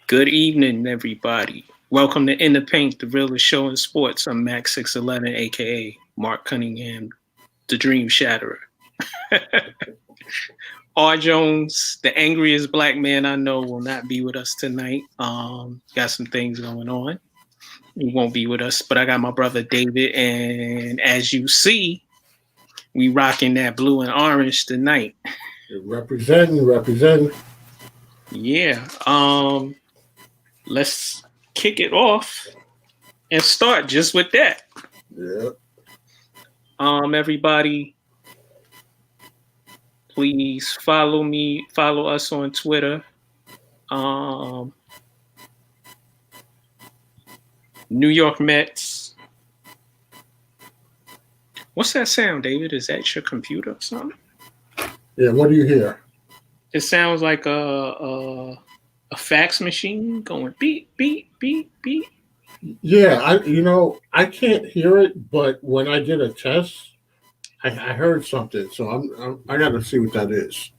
Good evening, everybody. Welcome to In the Paint, the realest show in sports. I'm Max 611, aka Mark Cunningham, the Dream Shatterer. R. Jones, the angriest black man I know, will not be with us tonight. Got some things going on. He won't be with us, but I got my brother David, and as you see, we rocking that blue and orange tonight. Representing. Yeah. Let's kick it off and start just with that. Yeah. Everybody, please follow us on Twitter. New York Mets. What's that sound, David? Is that your computer or something? Yeah, what do you hear? It sounds like a fax machine going beep, beep, beep, beep. Yeah, I can't hear it, but when I did a test, I heard something, so I got to see what that is.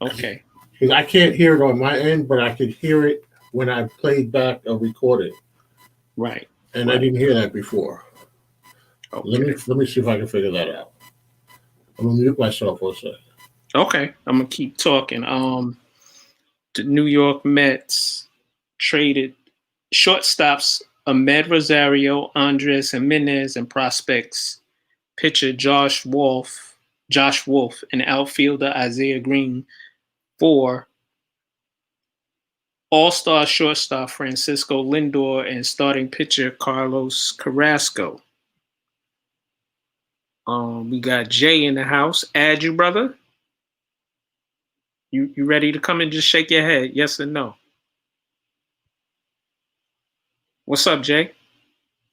Okay. Because I can't hear it on my end, but I could hear it when I played back a recording. Right. And I didn't hear that before. Okay. Let me see if I can figure that out. I'm gonna mute myself for a second. Okay, I'm gonna keep talking. The New York Mets traded shortstops Amed Rosario, Andres Gimenez, and prospects pitcher Josh Wolf, and outfielder Isaiah Greene for all-star shortstop Francisco Lindor and starting pitcher Carlos Carrassco. We got Jay in the house. Add you, brother. You ready to come and just shake your head? Yes or no? What's up, Jay?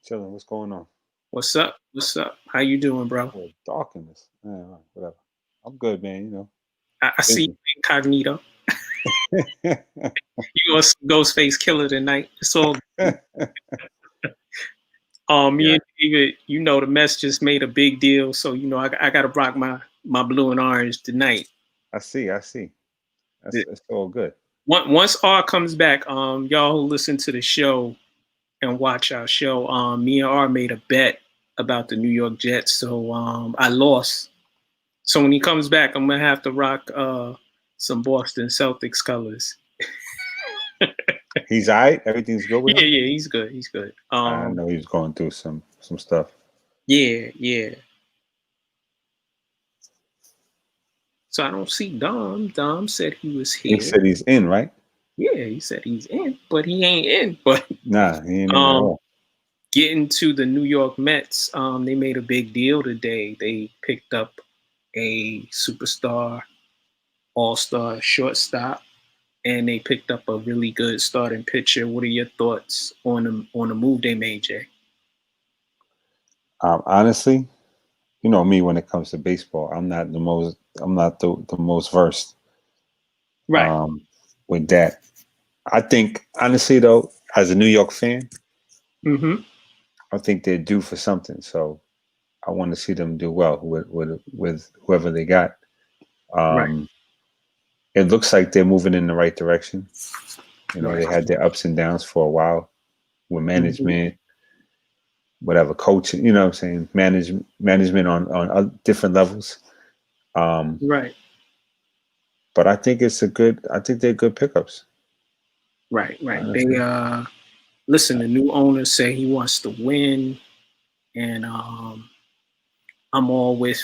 Chilling. What's going on? What's up? What's up? How you doing, bro? Oh, dark in this. Yeah, whatever. I'm good, man. You know. I see you incognito. You a Ghostface Killer tonight. It's all good. Me and David, the Mets just made a big deal, so I got to rock my blue and orange tonight. I see. That's all good. Once R comes back, y'all who listen to the show and watch our show, me and R made a bet about the New York Jets, so I lost. So when he comes back, I'm gonna have to rock some Boston Celtics colors. He's all right. Everything's good with him. Yeah, he's good. He's good. I know he's going through some stuff. Yeah. So I don't see Dom. Dom said he was here. He said he's in, right? Yeah, he said he's in, but he ain't in. But nah, he ain't in at all. Getting to the New York Mets, they made a big deal today. They picked up a superstar, all-star shortstop, and they picked up a really good starting pitcher. What are your thoughts on the move they made, Jay? Honestly, you know me when it comes to baseball. I'm not the most versed. Right. With that, I think honestly though, as a New York fan, I think they're due for something. So I want to see them do well with whoever they got. Right. It looks like they're moving in the right direction. You know, They had their ups and downs for a while with management, whatever, coaching, you know what I'm saying? Management on different levels. Right. But I think they're good pickups. Right. Honestly. They listen, the new owner say he wants to win, and I'm all with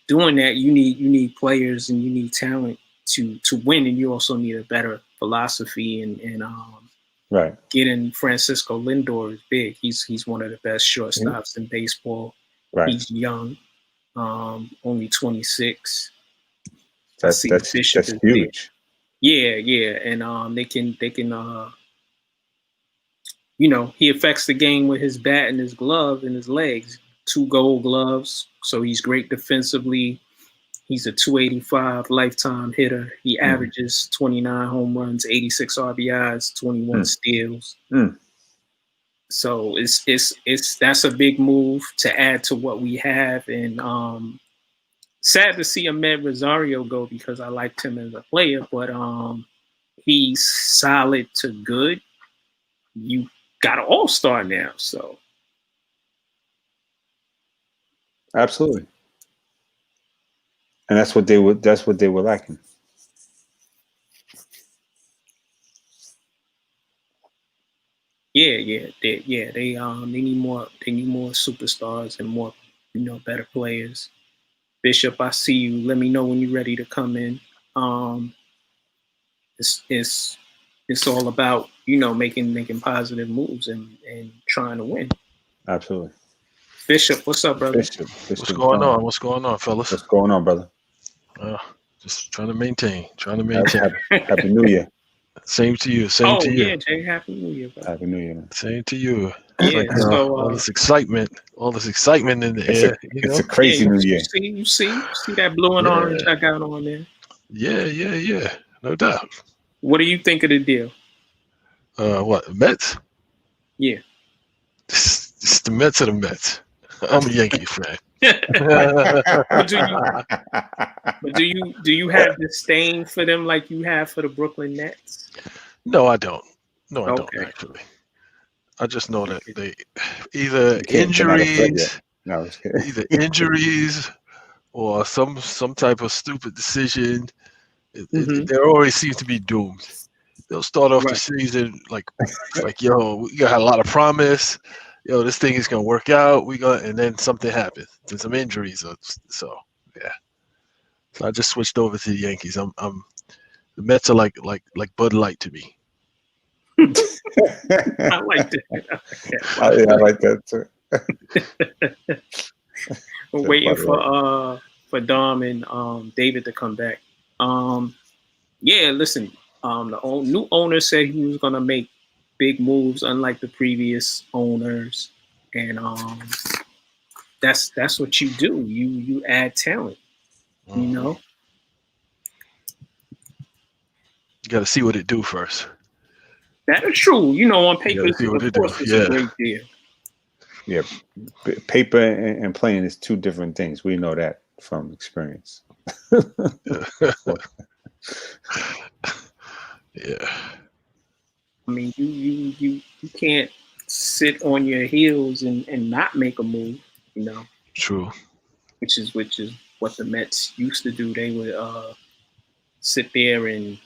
doing that. You need players and you need talent to win, and you also need a better philosophy and right. Getting Francisco Lindor is big. He's one of the best shortstops in baseball. Right. He's young, only 26. That's huge. Big. Yeah, and they can he affects the game with his bat and his glove and his legs. 2 gold gloves, so he's great defensively. He's a 285 lifetime hitter. He averages 29 home runs, 86 RBIs, 21 steals. So it's that's a big move to add to what we have, and sad to see Amed Rosario go because I liked him as a player, but he's solid to good. You got an all-star now, so Absolutely. And that's what they were lacking. yeah, they need more superstars and more, better players. Bishop, I see you. Let me know when you're ready to come in. It's all about, making positive moves and trying to win. Absolutely. Bishop, what's up, brother? Bishop What's going on? What's going on, fellas? What's going on, brother? Just trying to maintain. Happy New Year. Same to you. Same to you. Yeah, Jay, Happy New Year, brother. Happy New Year, man. Same to you. Yeah, all this excitement in the air. It's a crazy New Year. You see that blue and orange I got on there? Yeah. No doubt. What do you think of the deal? What, Mets? Yeah. It's the Mets or the Mets. I'm a Yankee fan. But do you have disdain for them like you have for the Brooklyn Nets? No, I don't. I don't actually. I just know that they either injuries or some type of stupid decision. They always seem to be doomed. They'll start off the season like yo, we got a lot of promise. Yo, this thing is gonna work out. And then something happens. There's some injuries. So I just switched over to the Yankees. The Mets are like Bud Light to me. I like that. I like that too. We're waiting for Dom and David to come back. Listen. The new owner said he was gonna make big moves, unlike the previous owners, and that's what you do. You add talent. You got to see what it do first. That is true. On paper, of course, it's a great deal. Yeah, paper and playing is two different things. We know that from experience. Yeah. I mean, you can't sit on your heels and not make a move, True. Which is what the Mets used to do. They would sit there and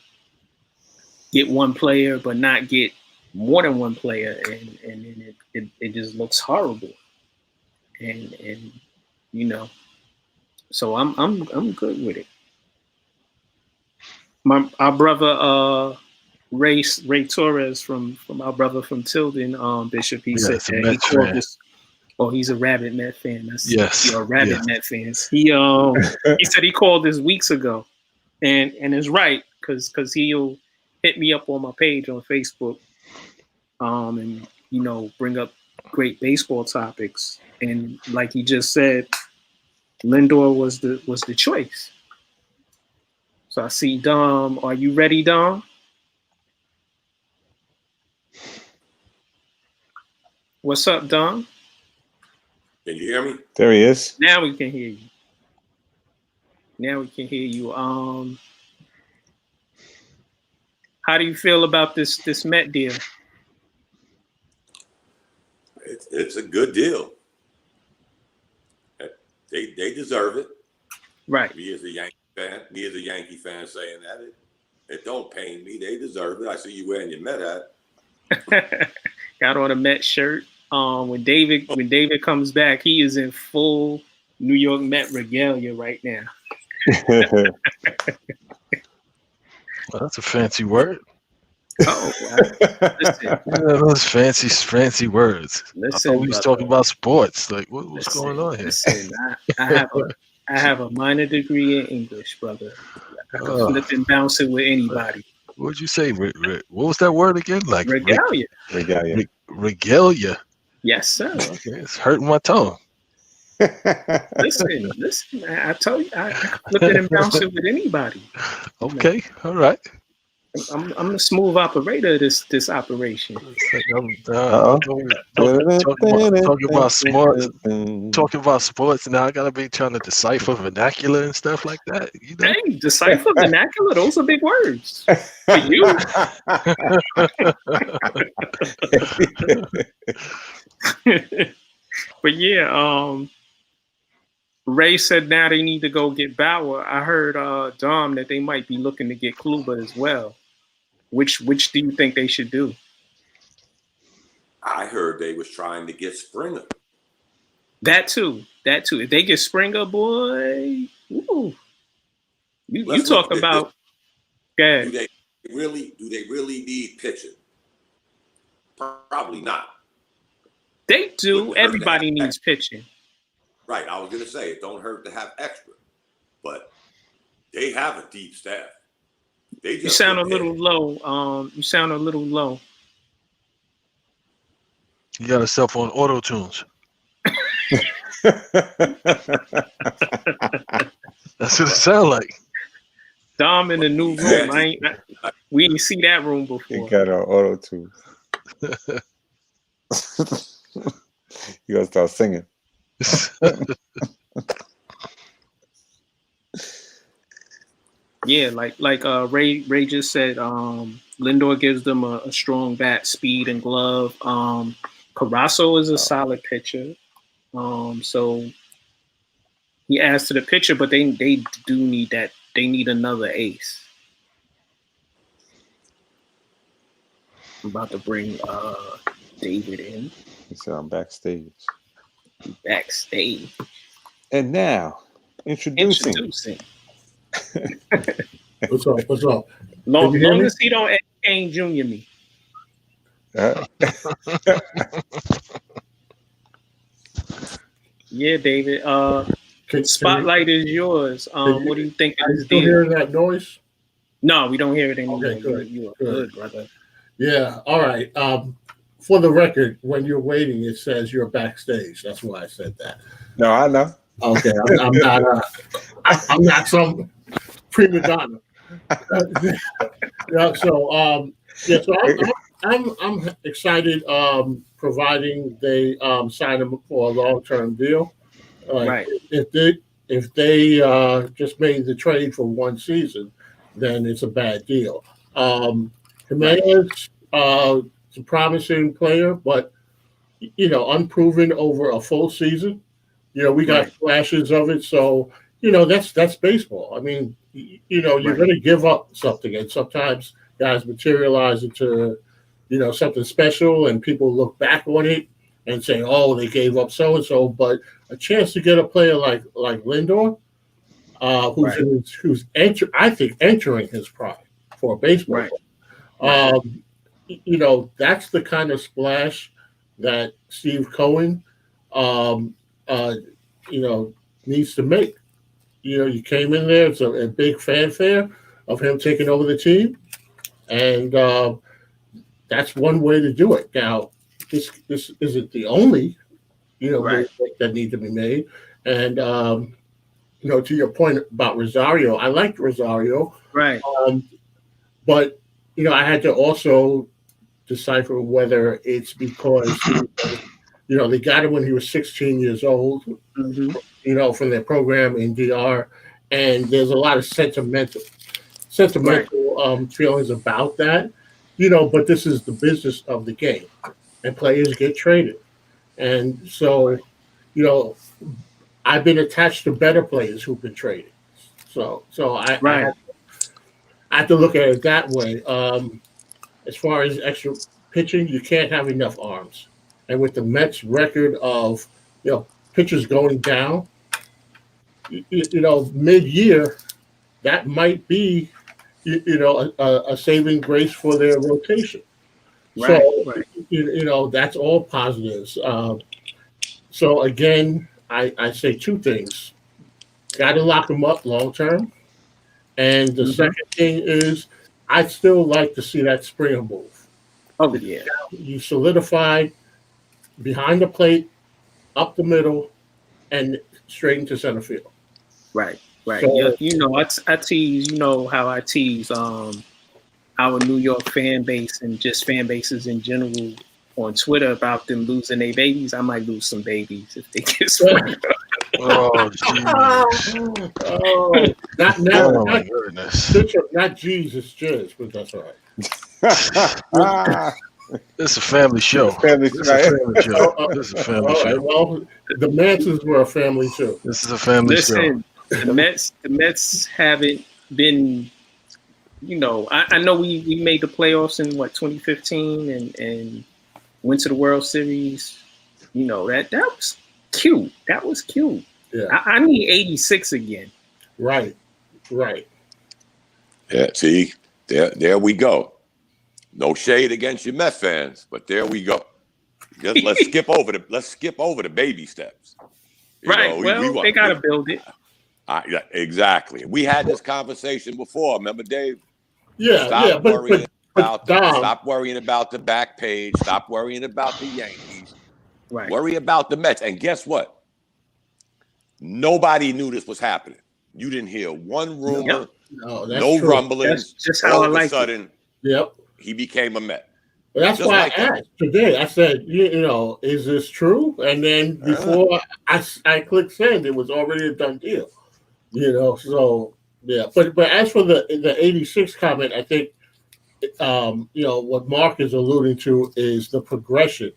get one player, but not get more than one player, and it just looks horrible. And so I'm good with it. Our brother Ray Torres from our brother from Tilden, Bishop, he said that he called this. Oh, he's a rabid Met fan. You're a rabid Met fans. He said he called this weeks ago, and it's right because he'll hit me up on my page on Facebook, and bring up great baseball topics, and like he just said, Lindor was the choice. So I see Dom. Are you ready, Dom? What's up, Dom? Can you hear me? There he is. Now we can hear you. How do you feel about this Met deal? It's a good deal. They deserve it. Right. Me as a Yankee fan saying that it don't pain me. They deserve it. I see you wearing your Met hat. Got on a Met shirt. When David comes back, he is in full New York Met regalia right now. Well, that's a fancy word. Oh, wow. Listen. Those fancy words. Listen, I thought we was talking about sports. Like, what's going on here? Listen, I have a minor degree in English, brother. I can flip and bounce it with anybody. What would you say? What was that word again? Like regalia. Regalia. Yes, sir. Okay, it's hurting my tongue. Listen. I told you I can flip it and bounce it with anybody. Okay, all right. I'm the smooth operator of this operation. Talking about sports. Now I gotta be trying to decipher vernacular and stuff like that. You know? Hey, decipher vernacular. Those are big words for you. But yeah, Ray said now they need to go get Bauer. I heard Dom that they might be looking to get Kluber as well. Which do you think they should do? I heard they was trying to get Springer. That too. If they get Springer, boy, woo. You talk about. Do they really need pitching? Probably not. They do. Everybody needs pitching. Right. I was gonna say it don't hurt to have extra, but they have a deep staff. You sound a little low. You sound a little low. You got yourself on auto tunes. That's what it sounds like. Dom in the new room. We didn't see that room before. You got an auto tune. You gotta start singing. Yeah, like Ray just said, Lindor gives them a strong bat, speed and glove. Carrassco is a solid pitcher. So he adds to the pitcher, but they do need that. They need another ace. I'm about to bring David in. He said I'm backstage. Backstage. And now, introducing. What's up? Long as he don't Kane Jr. me. Yeah, David. Spotlight is yours. What do you think of this deal? deal? Hearing that noise? No, we don't hear it anymore. Okay, good. You are good, brother. Yeah, all right. For the record, when you're waiting, it says you're backstage. That's why I said that. No, I know. Okay, I'm not. I'm not some prima donna. So I'm excited. Providing they sign him for a long-term deal. Right. If they just made the trade for one season, then it's a bad deal. Gimenez, is a promising player, but unproven over a full season. We got flashes of it, so that's baseball. I mean, you're going to give up something, and sometimes guys materialize into something special, and people look back on it and say, "Oh, they gave up so and so." But a chance to get a player like Lindor, who's entering his prime for a baseball. That's the kind of splash that Steve Cohen, needs to make. You came in there, it's a big fanfare of him taking over the team, and that's one way to do it. Now, this isn't the only, that need to be made. And to your point about Rosario, I liked Rosario, right? But I had to also decipher whether it's because they got him when he was 16 years old, from their program in DR, and there's a lot of sentimental feelings about that, but this is the business of the game, and players get traded, and so I've been attached to better players who've been traded, so I have to look at it that way. As far as extra pitching, you can't have enough arms. And with the Mets' record of pitchers going down, mid-year, that might be a saving grace for their rotation. That's all positives. So again, I say two things: got to lock them up long term, and the second thing is I'd still like to see that Springer move. Oh yeah, you solidified behind the plate, up the middle, and straight into center field. Right. So, I tease. How I tease our New York fan base and just fan bases in general on Twitter about them losing their babies, I might lose some babies if they get swept. Oh, jeez. Oh, not goodness. not Jesus, just, but that's all right. This is a family show. Family, This is a family show. This is a family All right, show. well, the Mansons were a family too. This is a family show. The Mets haven't been, you know, I know we made the playoffs in 2015 and went to the World Series. You know, that was cute. That was cute. Yeah. I need 86 again. Right. Yeah, see, there we go. No shade against your Met fans, but there we go. Let's skip over the baby steps. They gotta build it. Exactly. We had this conversation before. Remember, Dave? Yeah, Stop worrying about the back page. Stop worrying about the Yankees. Right. Worry about the Mets. And guess what? Nobody knew this was happening. You didn't hear one rumor, no rumblings. That's just how I like it. All of a sudden, he became a Met. Well, that's why I asked today. I said, you know, is this true? And then before I clicked send, it was already a done deal. You know, so yeah. But as for the 86 comment, I think you know what Mark is alluding to is the progression.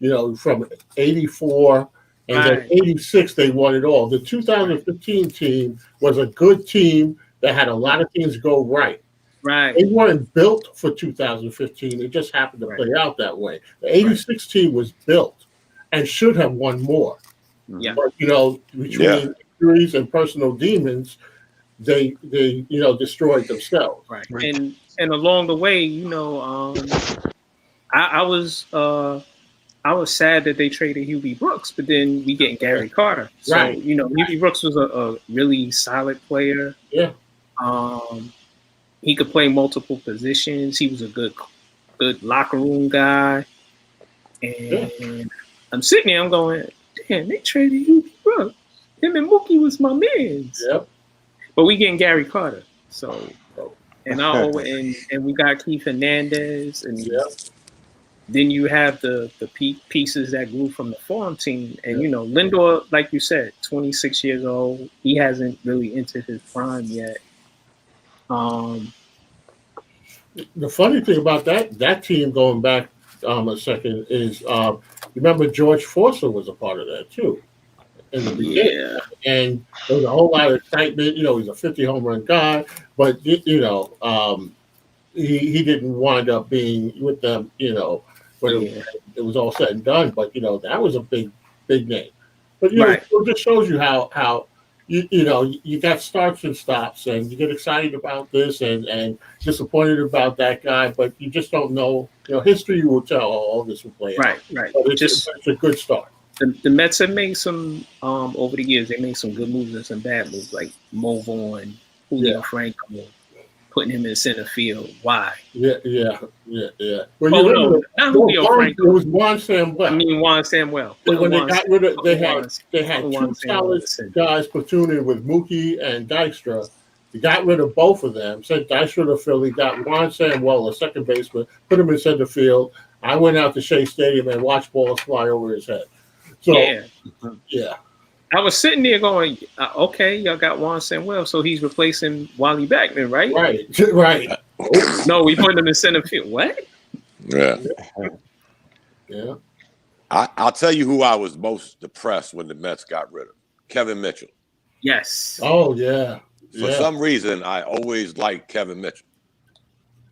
You know, from 84 and then 86 they won it all. The 2015 team was a good team that had a lot of things go right. Right. They weren't built for 2015. It just happened to play out that way. The 86 team was built and should have won more. Yeah. But, you know, between injuries and personal demons, they you know destroyed themselves. Right. And along the way, you know, I was sad that they traded Hubie Brooks, but then we get Gary Carter. So, you know, Hubie Brooks was a really solid player. Yeah. He could play multiple positions. He was a good locker room guy. And I'm sitting there, I'm going, damn, they traded Hubie Brooks. Him and Mookie was my mans. Yep. But we getting Gary Carter. So and we got Keith Hernandez and then you have the pieces that grew from the farm team. And you know, Lindor, like you said, 26 years old. He hasn't really entered his prime yet. The funny thing about that team, going back a second, is remember George Forster was a part of that too in the beginning, and there was a whole lot of excitement. You know, he's a 50 home run guy, but you know, he didn't wind up being with them. You know, when it was all said and done. But you know, that was a big name. But you know, it just shows you how. You know, you got starts and stops, and you get excited about this and disappointed about that guy, but you just don't know. You know, history will tell all this will play out. Right. But it's a good start. The Mets have made some over the years. They made some good moves and some bad moves, like Mo Vaughn, Julio Franco, putting him in center field. Why? Yeah. Well, not Julio Franco. It was Juan Samuel. I mean Juan Samuel. When they got rid of, they had two solid guys platooning with Mookie and Dykstra. They got rid of both of them. Sent Dykstra to Philly. Got Juan Samuel, a second baseman. Put him in center field. I went out to Shea Stadium and watched balls fly over his head. So yeah. I was sitting there going, okay, y'all got Juan Samuel, so he's replacing Wally Backman, right? Right. No, we put him in center field. What? Yeah. I'll tell you who I was most depressed when the Mets got rid of. Kevin Mitchell. Yes. Oh, yeah. For some reason, I always liked Kevin Mitchell.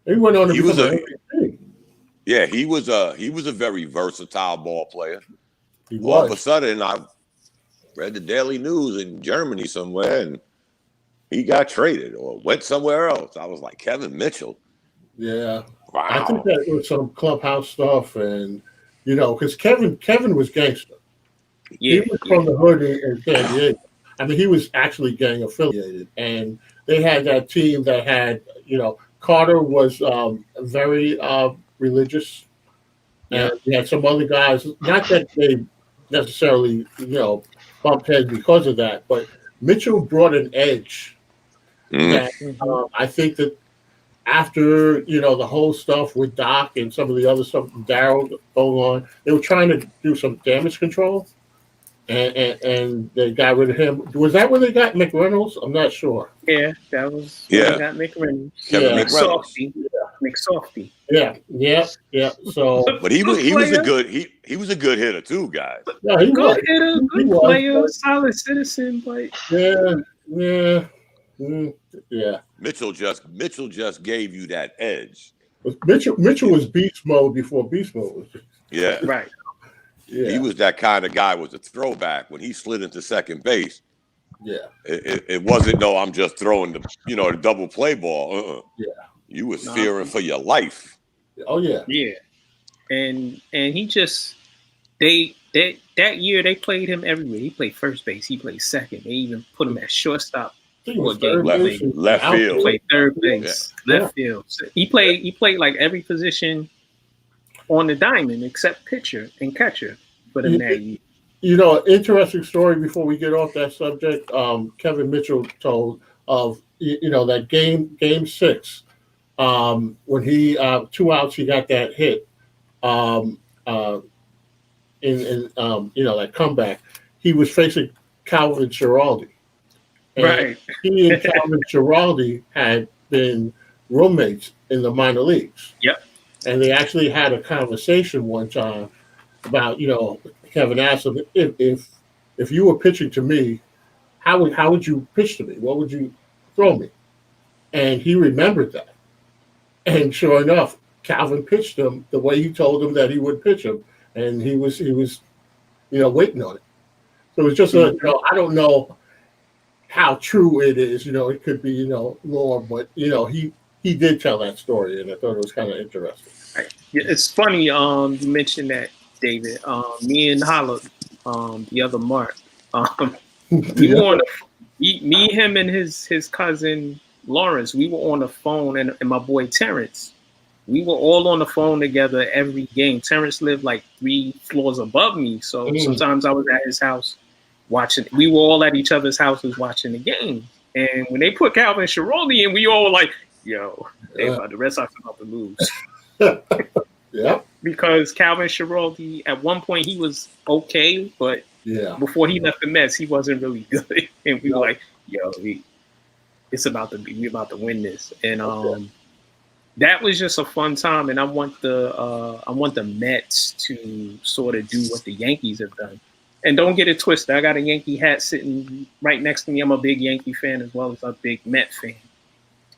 He went on to he was a very versatile ball player. All of a sudden, I read the Daily News in Germany somewhere, and he got traded or went somewhere else. I was like, Kevin Mitchell? Yeah. Wow. I think that was some clubhouse stuff, and, you know, because Kevin was gangster. He was from the hood in San Diego. I mean, he was actually gang affiliated, and they had that team that had, you know, Carter was very religious, and we had some other guys, not that they necessarily, you know, bumped heads because of that, but Mitchell brought an edge that I think that after the whole stuff with Doc and some of the other stuff with Daryl going on, they were trying to do some damage control, and they got rid of him. Was that when they got McReynolds? I'm not sure. Yeah, that was when they got McReynolds. Kevin McReynolds. McSofty. Yeah. So, but he was a good he was a good hitter too, guys. Yeah, he good was. hitter, good player, solid citizen, but yeah. Mitchell just gave you that edge. Mitchell was beast mode before beast mode was. Yeah, right. Yeah. He was that kind of guy. Was a throwback when he slid into second base. Yeah, it wasn't. No, I'm just throwing the double play ball. Yeah, you was fearing for your life. Oh yeah, yeah, and he just that year they played him everywhere. He played first base. He played second. They even put him at shortstop. Left field. He played third base, left field. So he played like every position on the diamond except pitcher and catcher for them that year. Interesting story before we get off that subject. Kevin Mitchell told of that game 6 when he 2 outs he got that hit in that comeback. He was facing Calvin Schiraldi. And right. He and Calvin Schiraldi had been roommates in the minor leagues. Yep. And they actually had a conversation one time about, Kevin asked him, if you were pitching to me, how would you pitch to me? What would you throw me? And he remembered that. And sure enough, Calvin pitched him the way he told him that he would pitch him. And he was waiting on it. So it's just I don't know how true it is. It could be, lore, but he did tell that story, and I thought it was kind of interesting. Right. Yeah, it's funny. You mentioned that, David. Me and Holla, the other Mark, we were on me, him, and his cousin Lawrence. We were on the phone, and my boy Terrence. We were all on the phone together every game. Terrence lived like 3 floors above me, so sometimes I was at his house watching. We were all at each other's houses watching the game. And when they put Calvin Schiraldi in, we all were like, "Yo, the Red Sox are about to lose." Yeah. Because Calvin Schiraldi, at one point, he was okay, but before he left the Mets, he wasn't really good. And we were like, "Yo, we're about to win this." And that was just a fun time. And I want the Mets to sort of do what the Yankees have done. And don't get it twisted. I got a Yankee hat sitting right next to me. I'm a big Yankee fan as well as a big Met fan.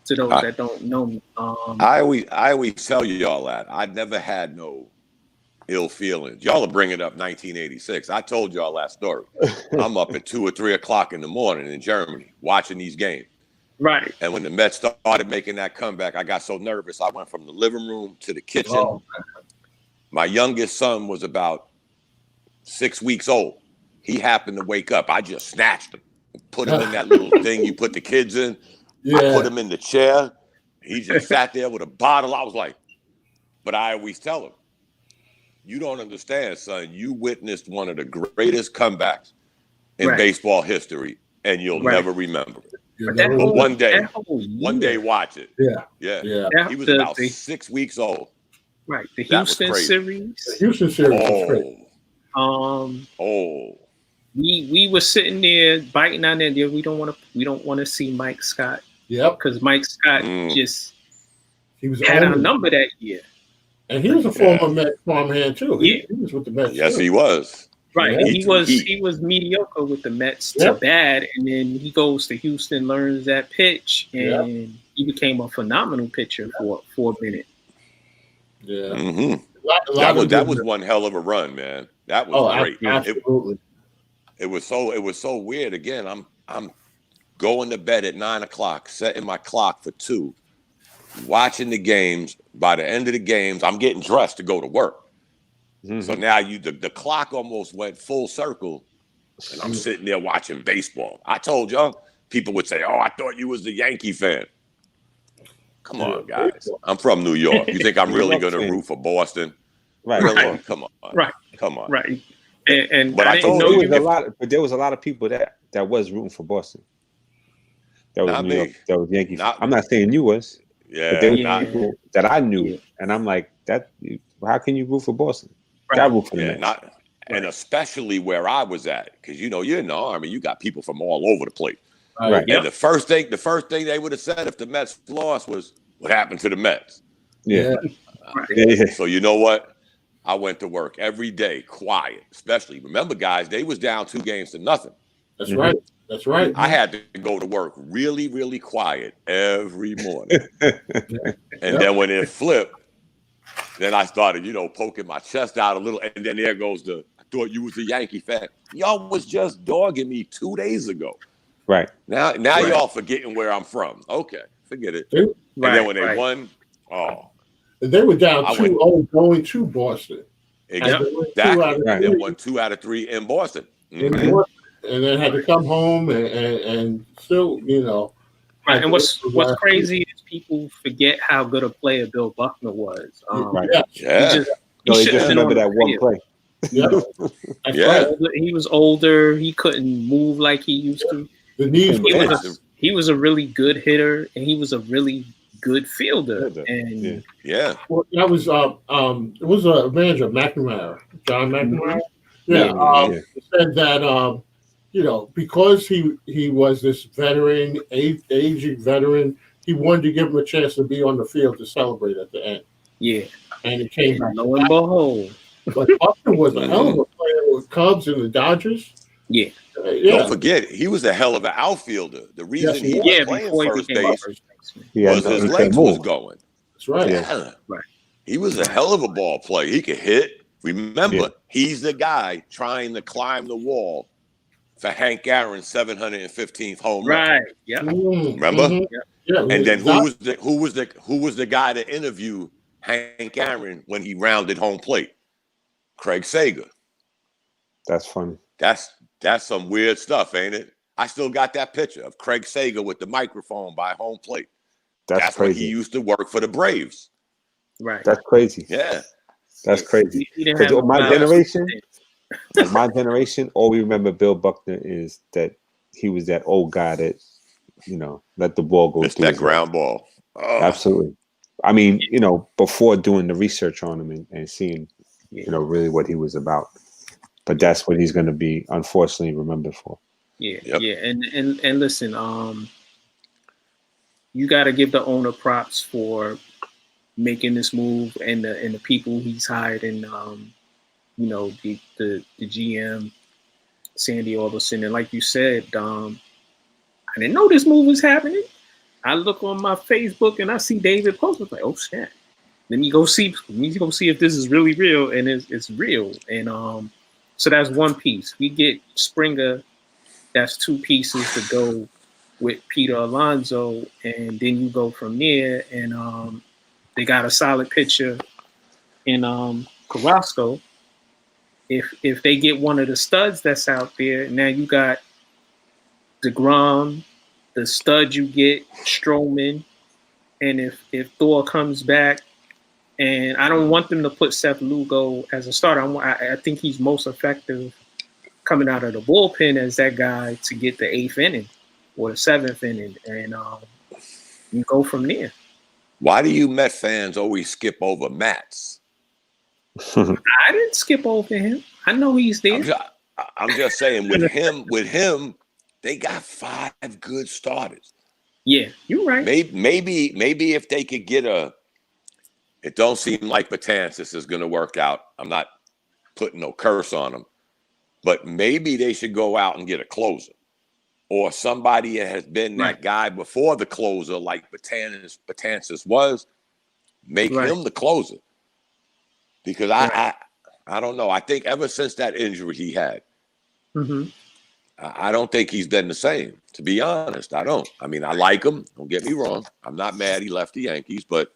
To those that don't know me, I always tell y'all that I never had no ill feelings. Y'all are bringing up 1986. I told y'all that story. I'm up at 2 or 3 o'clock in the morning in Germany watching these games. Right. And when the Mets started making that comeback, I got so nervous. I went from the living room to the kitchen. Oh. My youngest son was about 6 weeks old. He happened to wake up. I just snatched him, put him in that little thing you put the kids in. Yeah. I put him in the chair. He just sat there with a bottle. I was like, but I always tell him, you don't understand, son. You witnessed one of the greatest comebacks in baseball history, and you'll never remember it. But one day, watch it. Yeah. He was about 6 weeks old. Right. The Houston series. The Houston series was great. We were sitting there biting on there. We don't want to see Mike Scott. Yep. Because Mike Scott he had our number that year. And he was a former Met farmhand too. He was with the Mets. Yes, he was. Right. Yeah. He was mediocre with the Mets to bad, and then he goes to Houston, learns that pitch, and he became a phenomenal pitcher for a minute. Yeah. Mm-hmm. That was one hell of a run, man. That was great. Absolutely. It was so weird. Again, I'm going to bed at 9 o'clock, setting my clock for 2, watching the games. By the end of the games, I'm getting dressed to go to work. Mm-hmm. So now the clock almost went full circle, and I'm sitting there watching baseball. I told y'all, people would say, "Oh, I thought you was the Yankee fan." Come on, guys. I'm from New York. You think I'm really going to root for Boston? Right. Really? Come on. Right. Come on. Right. But I told you there was a lot of people that was rooting for Boston. That was New York. That was Yankees. I'm not saying you was. Yeah, But there were people that I knew, and I'm like, that. How can you root for Boston? Right. Root for the Mets. And especially where I was at, because you're in the Army, you got people from all over the place. Right. And the first thing they would have said if the Mets lost was, "What happened to the Mets?" Yeah. So you know what? I went to work every day, quiet. Especially, remember, guys, they was down 2-0. That's right. That's right. I had to go to work really, really quiet every morning. And then when it flipped, then I started, poking my chest out a little. And then there goes I thought you was a Yankee fan. Y'all was just dogging me 2 days ago. Right. Now y'all forgetting where I'm from. Okay, forget it. And then when they won, they were down 2-0 going to Boston. Exactly. They won 2 out of 3 in Boston. Mm-hmm. And then had to come home and still, Right. And what's crazy is people forget how good a player Bill Buckner was. He just remember that one play. Right. He was older. He couldn't move like he used to. The knees. He was a really good hitter, and he was a really good fielder. And well, that was it was a manager, McNamara, John McNamara. Said that because he was this veteran, aging veteran, he wanted to give him a chance to be on the field to celebrate at the end. Yeah, and it came back. Lo and behold, but Buckner was a hell of a player with Cubs and the Dodgers. Yeah. Don't forget, he was a hell of an outfielder. The reason he was playing first base was his legs was going. That's right. Right. He was a hell of a ball player. He could hit. Remember, he's the guy trying to climb the wall for Hank Aaron's 715th home run. Right. Yeah. Remember? Mm-hmm. Yeah. And then who was the guy to interview Hank Aaron when he rounded home plate? Craig Saga. That's funny. That's some weird stuff, ain't it? I still got that picture of Craig Saga with the microphone by home plate. That's crazy. When he used to work for the Braves. Right. That's crazy. Yeah. That's crazy. Because my generation, all we remember Bill Buckner is that he was that old guy that, let the ball go through. That ground ball. Oh. Absolutely. I mean, before doing the research on him and seeing, really what he was about. But that's what he's going to be, unfortunately, remembered for. Yeah, yeah, and listen, you got to give the owner props for making this move and the people he's hired and the GM Sandy Alderson, and like you said, I didn't know this move was happening. I look on my Facebook and I see David post. I was like, oh snap! Let me go see if this is really real, and it's real, and so that's one piece. We get Springer. That's 2 pieces to go with Peter Alonso, and then you go from there. And they got a solid pitcher in Carrassco. If they get one of the studs that's out there, now you got DeGrom, the stud you get Stroman, and if Thor comes back. And I don't want them to put Seth Lugo as a starter. I think he's most effective coming out of the bullpen as that guy to get the 8th inning or the 7th inning, and you go from there. Why do you Met fans always skip over Mats? I didn't skip over him. I know he's there. I'm just saying, with him, they got 5 good starters. Yeah, you're right. Maybe if they could get it don't seem like Betances is going to work out. I'm not putting no curse on him. But maybe they should go out and get a closer. Or somebody that has been that guy before the closer, like Betances was, make him the closer. Because I don't know. I think ever since that injury he had, I don't think he's been the same, to be honest. I don't. I mean, I like him. Don't get me wrong. I'm not mad he left the Yankees, but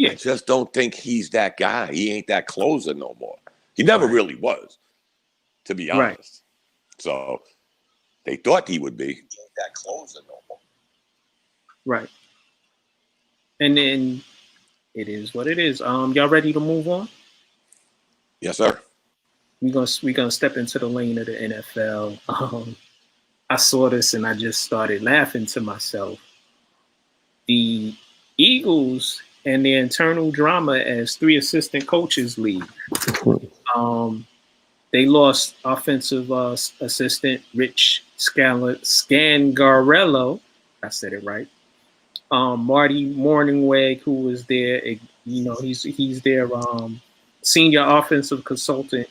I just don't think he's that guy. He ain't that closer no more. He never really was, to be honest. So they thought he would be. He ain't that closer no more. Right. And then it is what it is. Y'all ready to move on? Yes, sir. We're gonna step into the lane of the NFL. I saw this and I just started laughing to myself. The Eagles and their internal drama as 3 assistant coaches leave. They lost offensive assistant Rich Scangarello. I said it right. Marty Mornhinweg, who was there, he's their senior offensive consultant,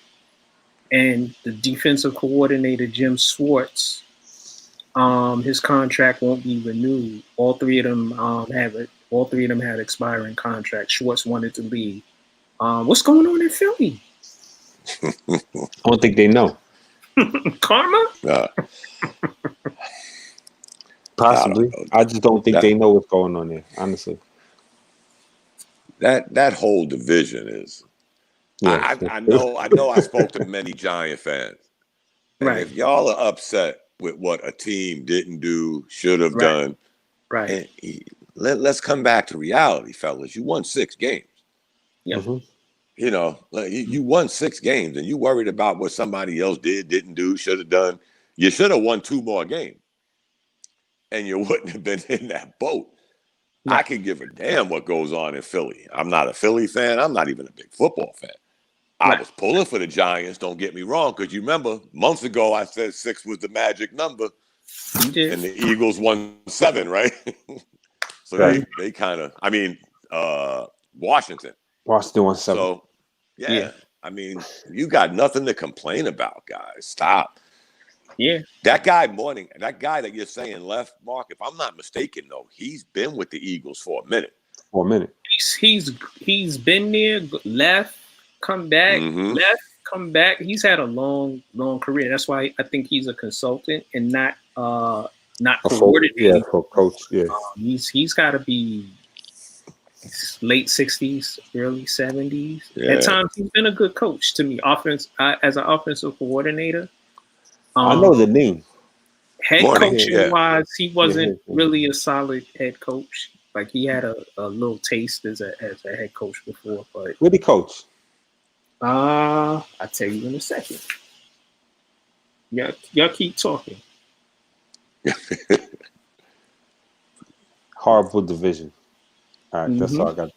and the defensive coordinator Jim Schwartz. His contract won't be renewed. All three of them had expiring contracts. Schwartz wanted to leave. What's going on in Philly? I don't think they know. Karma? Possibly. I just don't think they know what's going on there, honestly. That whole division is. Yeah. I know. I spoke to many Giant fans. And right. If y'all are upset with what a team didn't do, should have done, right? Let's come back to reality, fellas. You won 6 games. Yeah. Mm-hmm. You know, you won 6 games, and you worried about what somebody else didn't do, should have done. You should have won 2 more games, and you wouldn't have been in that boat. No. I can give a damn what goes on in Philly. I'm not a Philly fan. I'm not even a big football fan. I was pulling for the Giants, don't get me wrong, because you remember months ago I said 6 was the magic number, and the Eagles won 7, right? So they kind of, Washington won 7. So, yeah, I mean, you got nothing to complain about, guys. Stop. Yeah. That guy that you're saying left, Mark, if I'm not mistaken, though, he's been with the Eagles for a minute. He's been there, left, come back, left, come back. He's had a long career. That's why I think he's a consultant and not coordinator. For coach. Yeah. He's got to be late 60s, early 70s. Yeah. At times, he's been a good coach to me. As an offensive coordinator. I know the name. Head coaching wise, he wasn't really a solid head coach. Like he had a little taste as a head coach before. But where did he coach? I'll tell you in a second. Y'all keep talking. Horrible division. All right, that's all I got.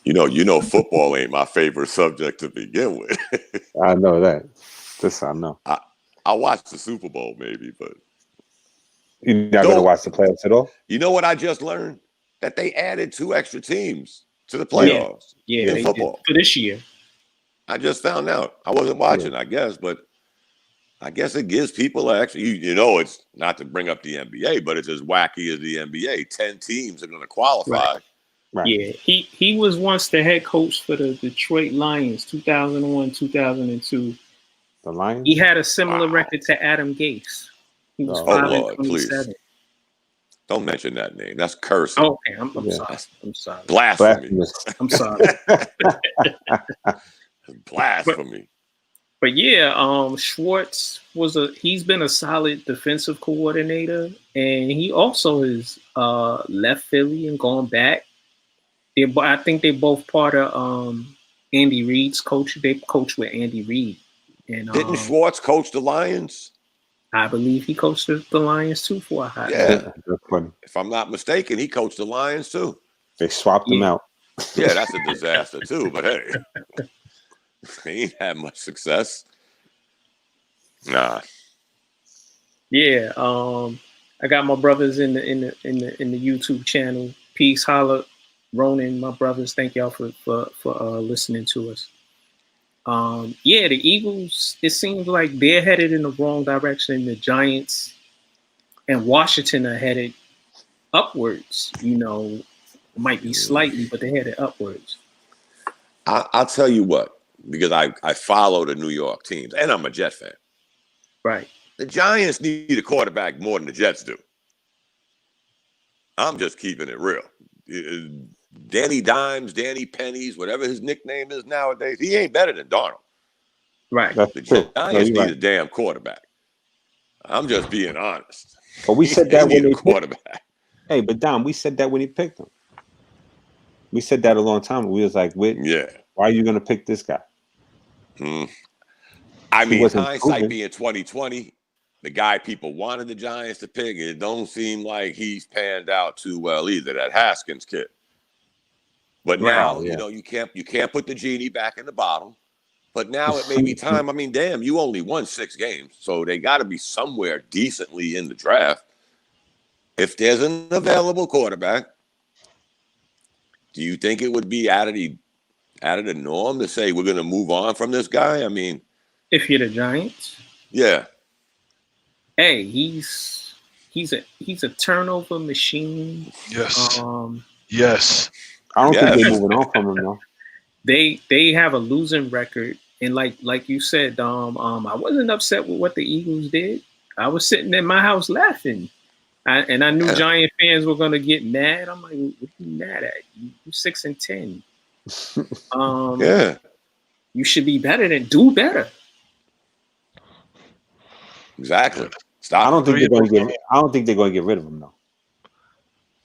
You know, football ain't my favorite subject to begin with. I know that. This I know. I watched the Super Bowl maybe, but you're not going to watch the playoffs at all? You know what I just learned? That they added 2 extra teams to the playoffs in football for this year. I just found out. I wasn't watching, I guess, but I guess it gives people actually, it's not to bring up the NBA, but it's as wacky as the NBA. 10 teams are going to qualify. Right. Yeah, he was once the head coach for the Detroit Lions, 2001, 2002. The Lions? He had a similar record to Adam Gase. He was 5-27. Please. Don't mention that name. That's cursing. Oh, okay, I'm sorry. I'm sorry. Blasphemy. I'm sorry. Blasphemy. But yeah, Schwartz he's been a solid defensive coordinator, and he also has left Philly and gone back. I think they both part of Andy Reid's coach. They coach with Andy Reid. And didn't Schwartz coach the Lions? I believe he coached the Lions too for a hot time. If I'm not mistaken, he coached the Lions too. They swapped him out. Yeah, that's a disaster too. But hey, he ain't had much success. Nah. Yeah. I got my brothers in the YouTube channel. Peace, holla, Ronan, my brothers. Thank y'all for listening to us. The Eagles, it seems like they're headed in the wrong direction. The Giants and Washington are headed upwards. Might be slightly, but they're headed upwards. I'll tell you what, because I follow the New York teams, and I'm a Jet fan. Right. The Giants need a quarterback more than the Jets do. I'm just keeping it real. Danny Dimes, Danny Pennies, whatever his nickname is nowadays, he ain't better than Darnold. Right. The Giants need a damn quarterback. I'm just being honest. But we said that when he quarterback. Hey, but Dom, we said that when he picked him. We said that a long time ago. We was like, why are you going to pick this guy? I mean, hindsight being 2020, the guy people wanted the Giants to pick, it don't seem like he's panned out too well either. That Haskins kid. But now, you can't put the genie back in the bottle. But now it may be time. I mean, damn, you only won 6 games, so they got to be somewhere decently in the draft. If there's an available quarterback, do you think it would be out of the norm to say we're going to move on from this guy? I mean, if you're the Giants, yeah. Hey, he's a turnover machine. Yes. Yes. I don't think they're moving on from him though. They have a losing record, and like you said, I wasn't upset with what the Eagles did. I was sitting in my house laughing, and I knew Giant fans were gonna get mad. I'm like, what are you mad at? You're 6-10. You should be better than do better. Exactly. I don't think they're going to get rid of him though.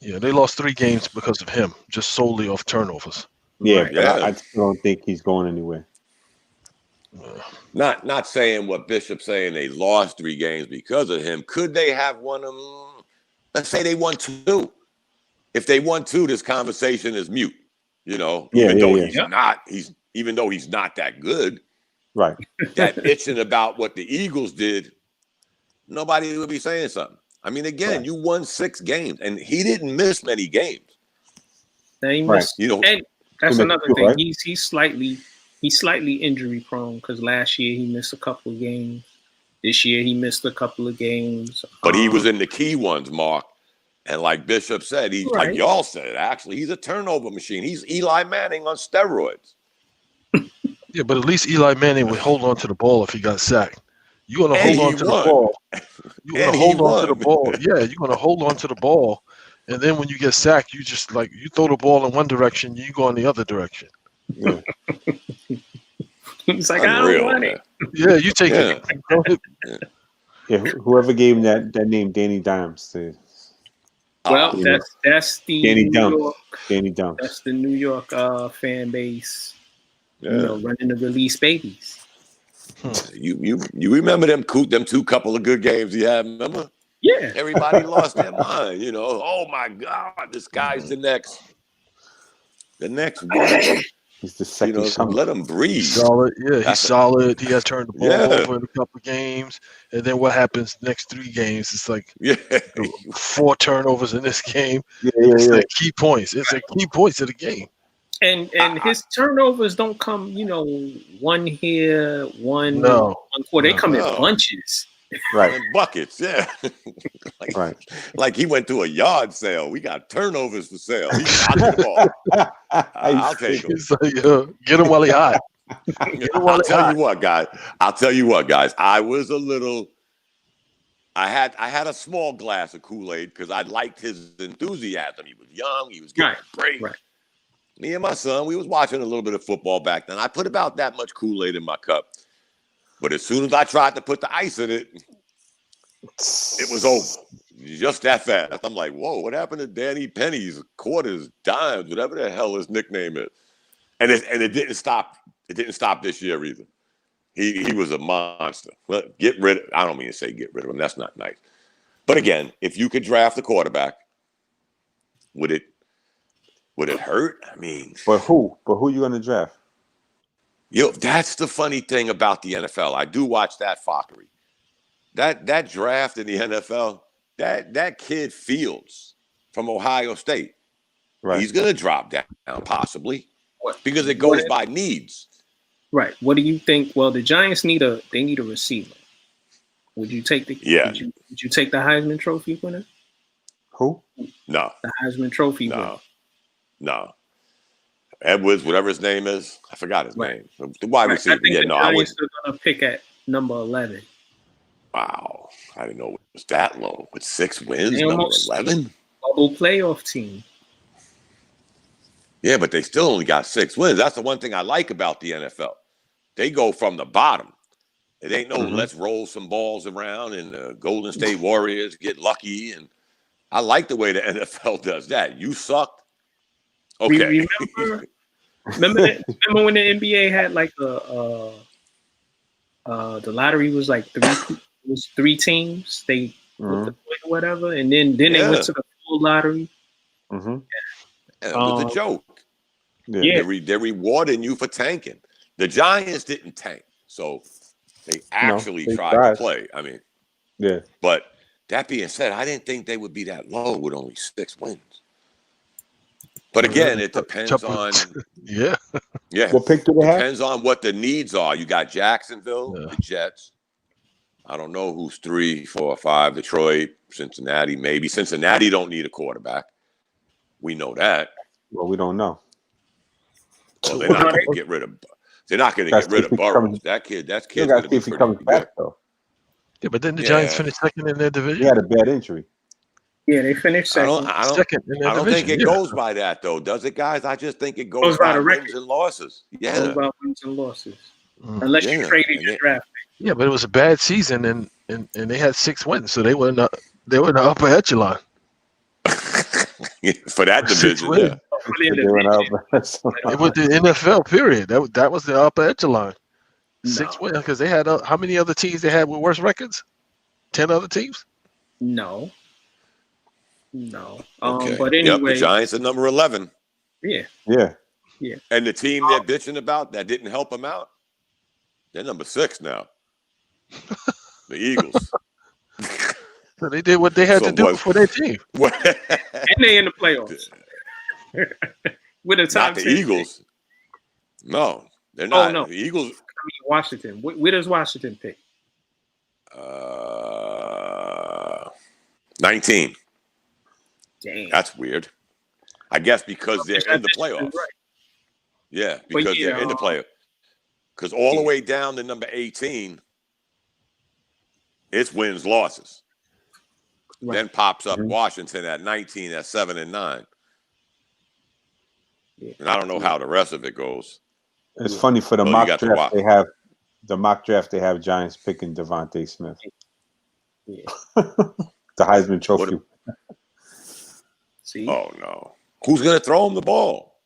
Yeah, they lost 3 games because of him, just solely off turnovers. Yeah, right. I still don't think he's going anywhere. Not saying what Bishop's saying. They lost 3 games because of him. Could they have won them? Let's say they won 2. If they won 2, this conversation is mute. Even though he's not that good. Right. That itching about what the Eagles did, nobody would be saying something. I mean, again, you won 6 games, and he didn't miss many games. He missed, and that's another thing. Right? He's slightly injury prone because last year he missed a couple of games. This year he missed a couple of games. But he was in the key ones, Mark. And like Bishop said, like y'all said, actually, he's a turnover machine. He's Eli Manning on steroids. Yeah, but at least Eli Manning would hold on to the ball if he got sacked. You're going to hold on to the ball. You're going to hold on to the ball. Yeah, you're going to hold on to the ball. And then when you get sacked, you just you throw the ball in one direction, you go in the other direction. Yeah. He's like, I don't want it. Yeah, you take it. Yeah, whoever gave him that name, Danny Dimes. Well, that's the Danny New York. Danny Dimes. That's the New York fan base. Running the release babies. You remember them 2 couple of good games he had? Remember? Yeah. Everybody lost their mind. Oh my God, this guy's the next one. He's the second. Let him breathe. Solid, yeah. He's solid. He has turned the ball over in a couple of games, and then what happens next 3 games? It's like 4 turnovers in this game. It's the key points. It's the key points of the game. And his turnovers don't come, one here, one quarter. They come in bunches. Right. In buckets, yeah. Like he went to a yard sale. We got turnovers for sale. He got the ball. I'll take him. Get him while he's hot. I'll tell you what, guys. I was a little. I had a small glass of Kool-Aid because I liked his enthusiasm. He was young. He was getting a break. Right. Me and my son, we was watching a little bit of football back then. I put about that much Kool-Aid in my cup. But as soon as I tried to put the ice in it, it was over. Just that fast. I'm like, whoa, what happened to Danny Pennies, quarters, dimes, whatever the hell his nickname is? And it didn't stop. It didn't stop this year either. He was a monster. Well, I don't mean to say get rid of him. That's not nice. But again, if you could draft a quarterback, would it hurt? I mean, but who you going to draft? That's the funny thing about the NFL. I do watch that fuckery. That draft in the NFL, that kid Fields from Ohio State, he's going to drop down possibly because it goes by needs. Right. What do you think? Well, the Giants need a receiver. Would you take would you take the Heisman Trophy winner? Who? No. The Heisman Trophy winner. No. Edwards, whatever his name is, I forgot his name. The wide receiver. I think the Giants are going to pick at number 11. Wow, I didn't know it was that low. With 6 wins, number 11. Bubble playoff team. Yeah, but they still only got 6 wins. That's the one thing I like about the NFL. They go from the bottom. It ain't no let's roll some balls around and the Golden State Warriors get lucky. And I like the way the NFL does that. You sucked. Okay. Remember when the NBA had like the lottery was like was 3 teams. They with the point or whatever, and then they went to the full lottery. It was a joke. They're rewarding you for tanking. The Giants didn't tank, so they actually tried to play. I mean, but that being said, I didn't think they would be that low with only 6 wins. But again, it depends on What pick do they have? Depends on what the needs are. You got Jacksonville, the Jets. I don't know who's 3, 4, 5. Detroit, Cincinnati, maybe. Cincinnati don't need a quarterback. We know that. Well, we don't know. Well, they're not going to get rid of. They're not going to get rid of Burrows. That's kid's going to be pretty good. Back, though. Yeah, but then the Giants finished second in their division. He had a bad injury. Yeah, they finished second. I don't think it goes by that, though, does it, guys? I just think it goes by wins and losses. Yeah. Goes by wins and losses. Unless you traded your draft pick. Yeah, but it was a bad season, and they had 6 wins, so they were in the upper echelon. For that division, It was the NFL period. That was the upper echelon. 6 wins, because they had how many other teams they had with worse records? 10 other teams? No. Okay. But anyway, the Giants are number 11. Yeah. And the team they're bitching about that didn't help them out, they're number 6 now. The Eagles. So they did what they had to do for their team. And they in the playoffs. With a top not the 10 Eagles. Pick. No, they're not. No. The Eagles. I mean, Washington. Where does Washington pick? 19. Damn. That's weird. I guess because they're in the playoffs. Right. Yeah, because they're in the playoffs. Because all the way down to number 18, it's wins, losses. Right. Then pops up Washington at 19 at 7 and 9. Yeah. And I don't know how the rest of it goes. It's funny for the mock draft they have. The mock draft they have Giants picking Devontae Smith. Yeah. The Heisman Trophy. See? Oh no! Who's gonna throw him the ball?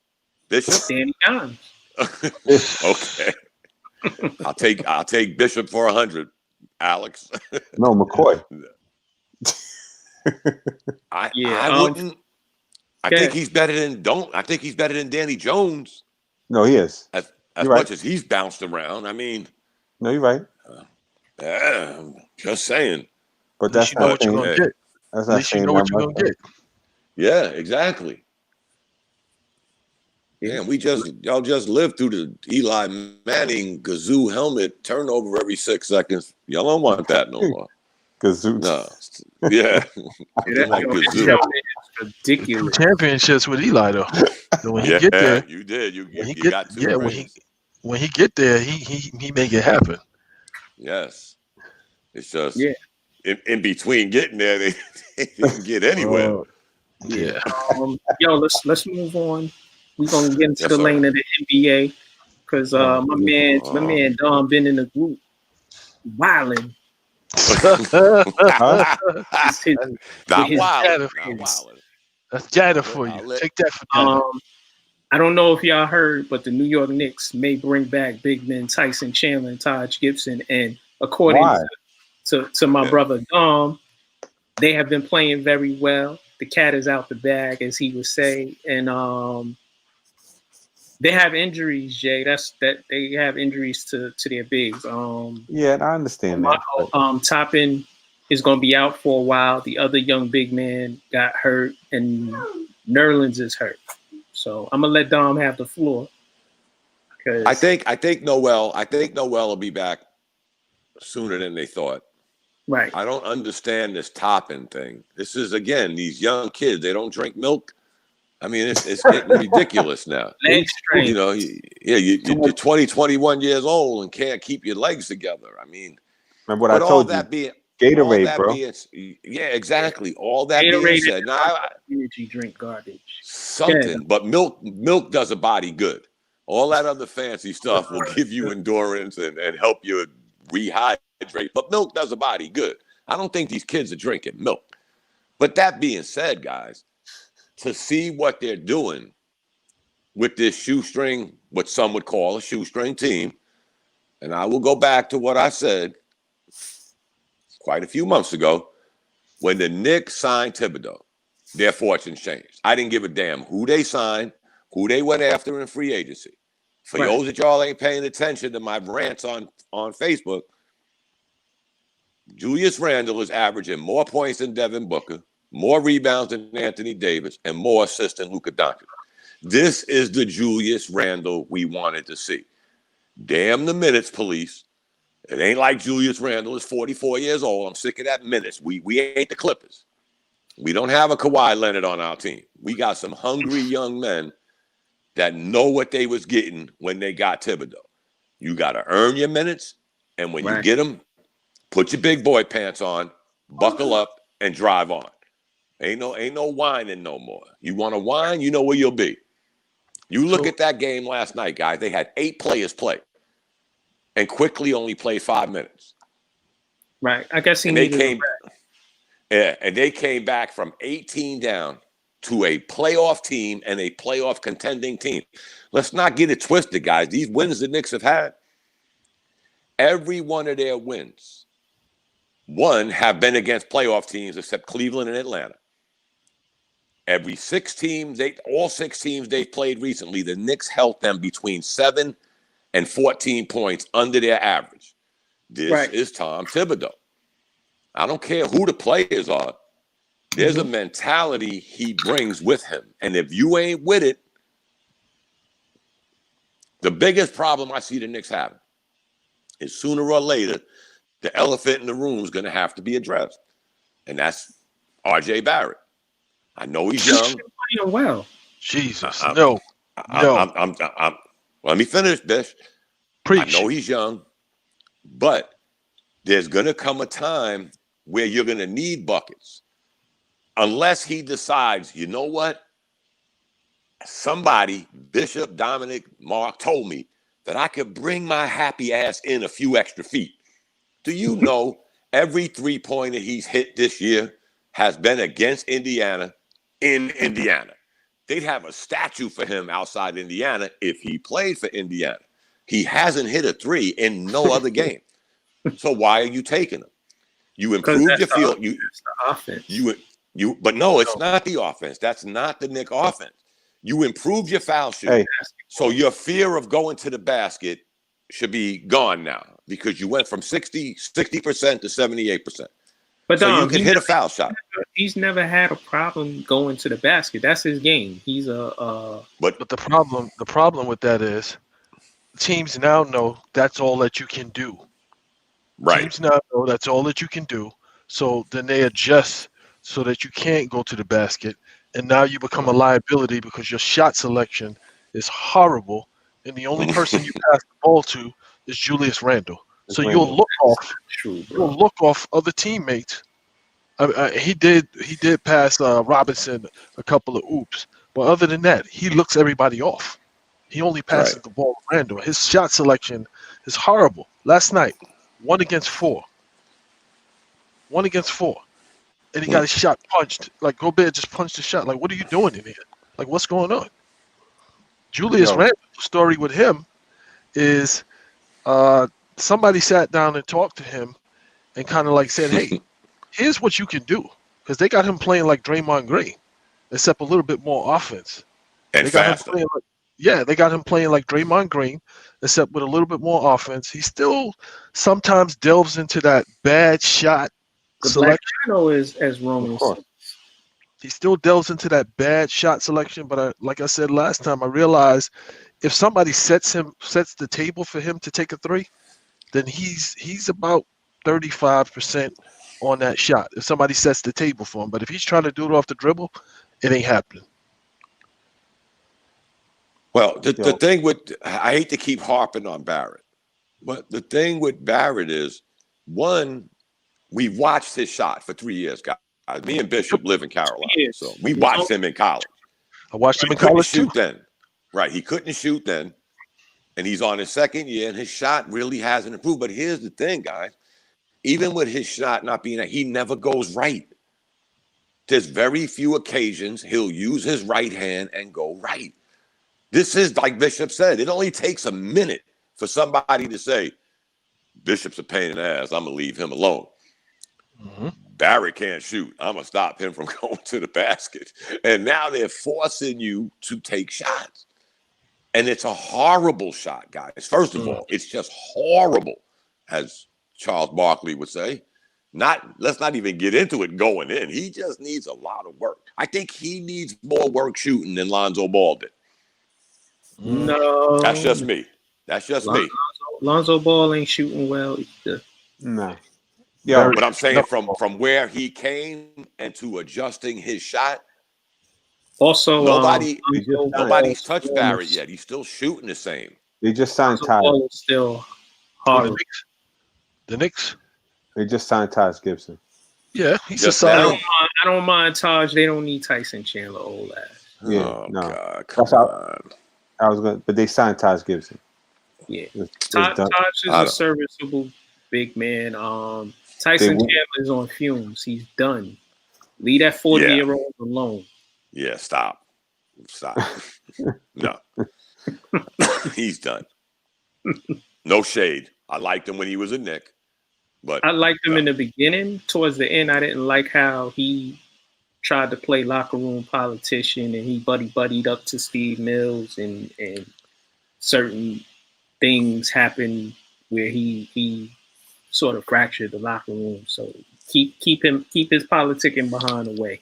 Bishop. Danny Dimes. Okay. I'll take Bishop for 100. Alex. No, McCoy. I wouldn't. I think he's better than I think he's better than Danny Jones. No, he is. As much as he's bounced around. I mean. No, you're right. I'm just saying. But that's not what you're gonna get. That's not saying you know what you're gonna get. Yeah, exactly. Yeah, y'all just lived through the Eli Manning Gazoo helmet turnover every 6 seconds. Y'all don't want that no more. Gazoo. No. Yeah. Like Gazoo. Ridiculous. 2 championships with Eli though. So when he get there, you did. You got 2 rings. When he get there, he make it happen. Yes. It's just in between getting there, they didn't get anywhere. Yeah. Yo, let's move on. We're gonna get into the lane of the NBA because my man Don been in the group wilding. That's Jada for you. Take that for Jada. I don't know if y'all heard, but the New York Knicks may bring back big men Tyson, Chandler, and Taj Gibson. And according to my brother Dom, they have been playing very well. The cat is out the bag, as he would say. And they have injuries, Jay. They have injuries to their bigs. I understand that. Toppin is going to be out for a while. The other young big man got hurt, and Nerlens is hurt. So I'm gonna let Dom have the floor. I think Noel will be back sooner than they thought. Right. I don't understand this Toppin thing. This is again these young kids. They don't drink milk. I mean, it's getting ridiculous now. Leg strain. You know, you're 20, 21 years old and can't keep your legs together. I mean, remember what I told you? Gatorade, bro. Yeah, exactly. All that being said, energy drink garbage. Something, but milk does a body good. All that other fancy stuff will give you endurance and help you rehydrate. But milk does a body good. I don't think these kids are drinking milk. But that being said, guys, to see what they're doing with this shoestring, what some would call a shoestring team, and I will go back to what I said. quite a few months ago, when the Knicks signed Thibodeau, their fortunes changed. I didn't give a damn who they signed, who they went after in free agency. For those that y'all ain't paying attention to my rants on Facebook, Julius Randle is averaging more points than Devin Booker, more rebounds than Anthony Davis, and more assists than Luka Doncic. This is the Julius Randle we wanted to see. Damn the minutes police. It ain't like Julius Randle is 44 years old. I'm sick of that minutes. We ain't the Clippers. We don't have a Kawhi Leonard on our team. We got some hungry young men that know what they was getting when they got Thibodeau. You got to earn your minutes, and when you get them, put your big boy pants on, buckle up, and drive on. Ain't no whining no more. You want to whine, you know where you'll be. You look at that game last night, guys. They had 8 players play, and quickly only played 5 minutes. Right. I guess and they came back from 18 down to a playoff team and a playoff contending team. Let's not get it twisted, guys. These wins the Knicks have had, every one of their wins, have been against playoff teams except Cleveland and Atlanta. Every 6 teams, all 6 teams they've played recently, the Knicks held them between 7 and 14 points under their average. This is Tom Thibodeau. I don't care who the players are. There's a mentality he brings with him. And if you ain't with it, the biggest problem I see the Knicks having is sooner or later, the elephant in the room is going to have to be addressed. And that's R.J. Barrett. I know he's young. Well, Jesus, no. Let me finish, Bish. Preach. I know he's young, but there's going to come a time where you're going to need buckets. Unless he decides, you know what? Somebody, Bishop, Dominic, Mark, told me that I could bring my happy ass in a few extra feet. Do you know every 3-pointer he's hit this year has been against Indiana in Indiana? They'd have a statue for him outside Indiana if he played for Indiana. He hasn't hit a 3 in no other game. So why are you taking him? You improved your field. That's the offense. But no, it's not the offense. That's not the Knick offense. You improved your foul shooting. So your fear of going to the basket should be gone now because you went from 60% to 78%. But so you can hit a foul shot. He's never had a problem going to the basket. That's his game. He's But the problem with that is teams now know that's all that you can do. Right. Teams now know that's all that you can do. So then they adjust so that you can't go to the basket. And now you become a liability because your shot selection is horrible. And the only person you pass the ball to is Julius Randle. So you'll look off other teammates. He did pass Robinson a couple of oops. But other than that, he looks everybody off. He only passes the ball to Randle. His shot selection is horrible. Last night, 1 against 4. 1 against 4. And he got his shot punched. Like, Gobert just punched the shot. Like, what are you doing in here? Like, what's going on? Julius Randle's story with him is somebody sat down and talked to him and kind of like said, hey, here's what you can do. Because they got him playing like Draymond Green, except a little bit more offense. And faster. They got him playing like Draymond Green, except with a little bit more offense. He still sometimes delves into that bad shot selection. Is as Roman said. He still delves into that bad shot selection, but like I said last time, I realized if somebody sets the table for him to take a 3, then he's about 35% on that shot. If somebody sets the table for him, but if he's trying to do it off the dribble, it ain't happening. Well, the thing I hate to keep harping on Barrett, but the thing with Barrett is, one, we watched his shot for 3 years, guys. Me and Bishop live in Carolina, so we watched him in college. I watched him in college too. Then, right? He couldn't shoot then, and he's on his 2nd year, and his shot really hasn't improved. But here's the thing, guys: even with his shot not being, he never goes right. There's very few occasions he'll use his right hand and go right. This is like Bishop said. It only takes a minute for somebody to say, Bishop's a pain in the ass. I'm going to leave him alone. Barrett can't shoot. I'm going to stop him from going to the basket. And now they're forcing you to take shots. And it's a horrible shot, guys. First of all, it's just horrible, as Charles Barkley would say. Let's not even get into it going in. He just needs a lot of work. I think he needs more work shooting than Lonzo Ball did. No. That's just me. Me. Lonzo Ball ain't shooting well either. No. Yeah, but I'm saying from where he came and to adjusting his shot. Also, nobody's touched Barrett yet. He's still shooting the same. They just signed Ty. Still hard. The Knicks. They just signed Taj Gibson. Yeah, he's just solid. I don't mind Taj. They don't need Tyson Chandler, old ass. Yeah, oh, no. God, come on. I was going, but they signed Taj Gibson. Yeah, Taj is a serviceable big man. Tyson Chandler is on fumes. He's done. Leave that 40-year-old alone. Yeah, stop. No, he's done. No shade. I liked him when he was a Knick, but I liked him in the beginning. Towards the end, I didn't like how he tried to play locker room politician and he buddied up to Steve Mills and certain things happened where he sort of fractured the locker room. So keep his politicking behind away.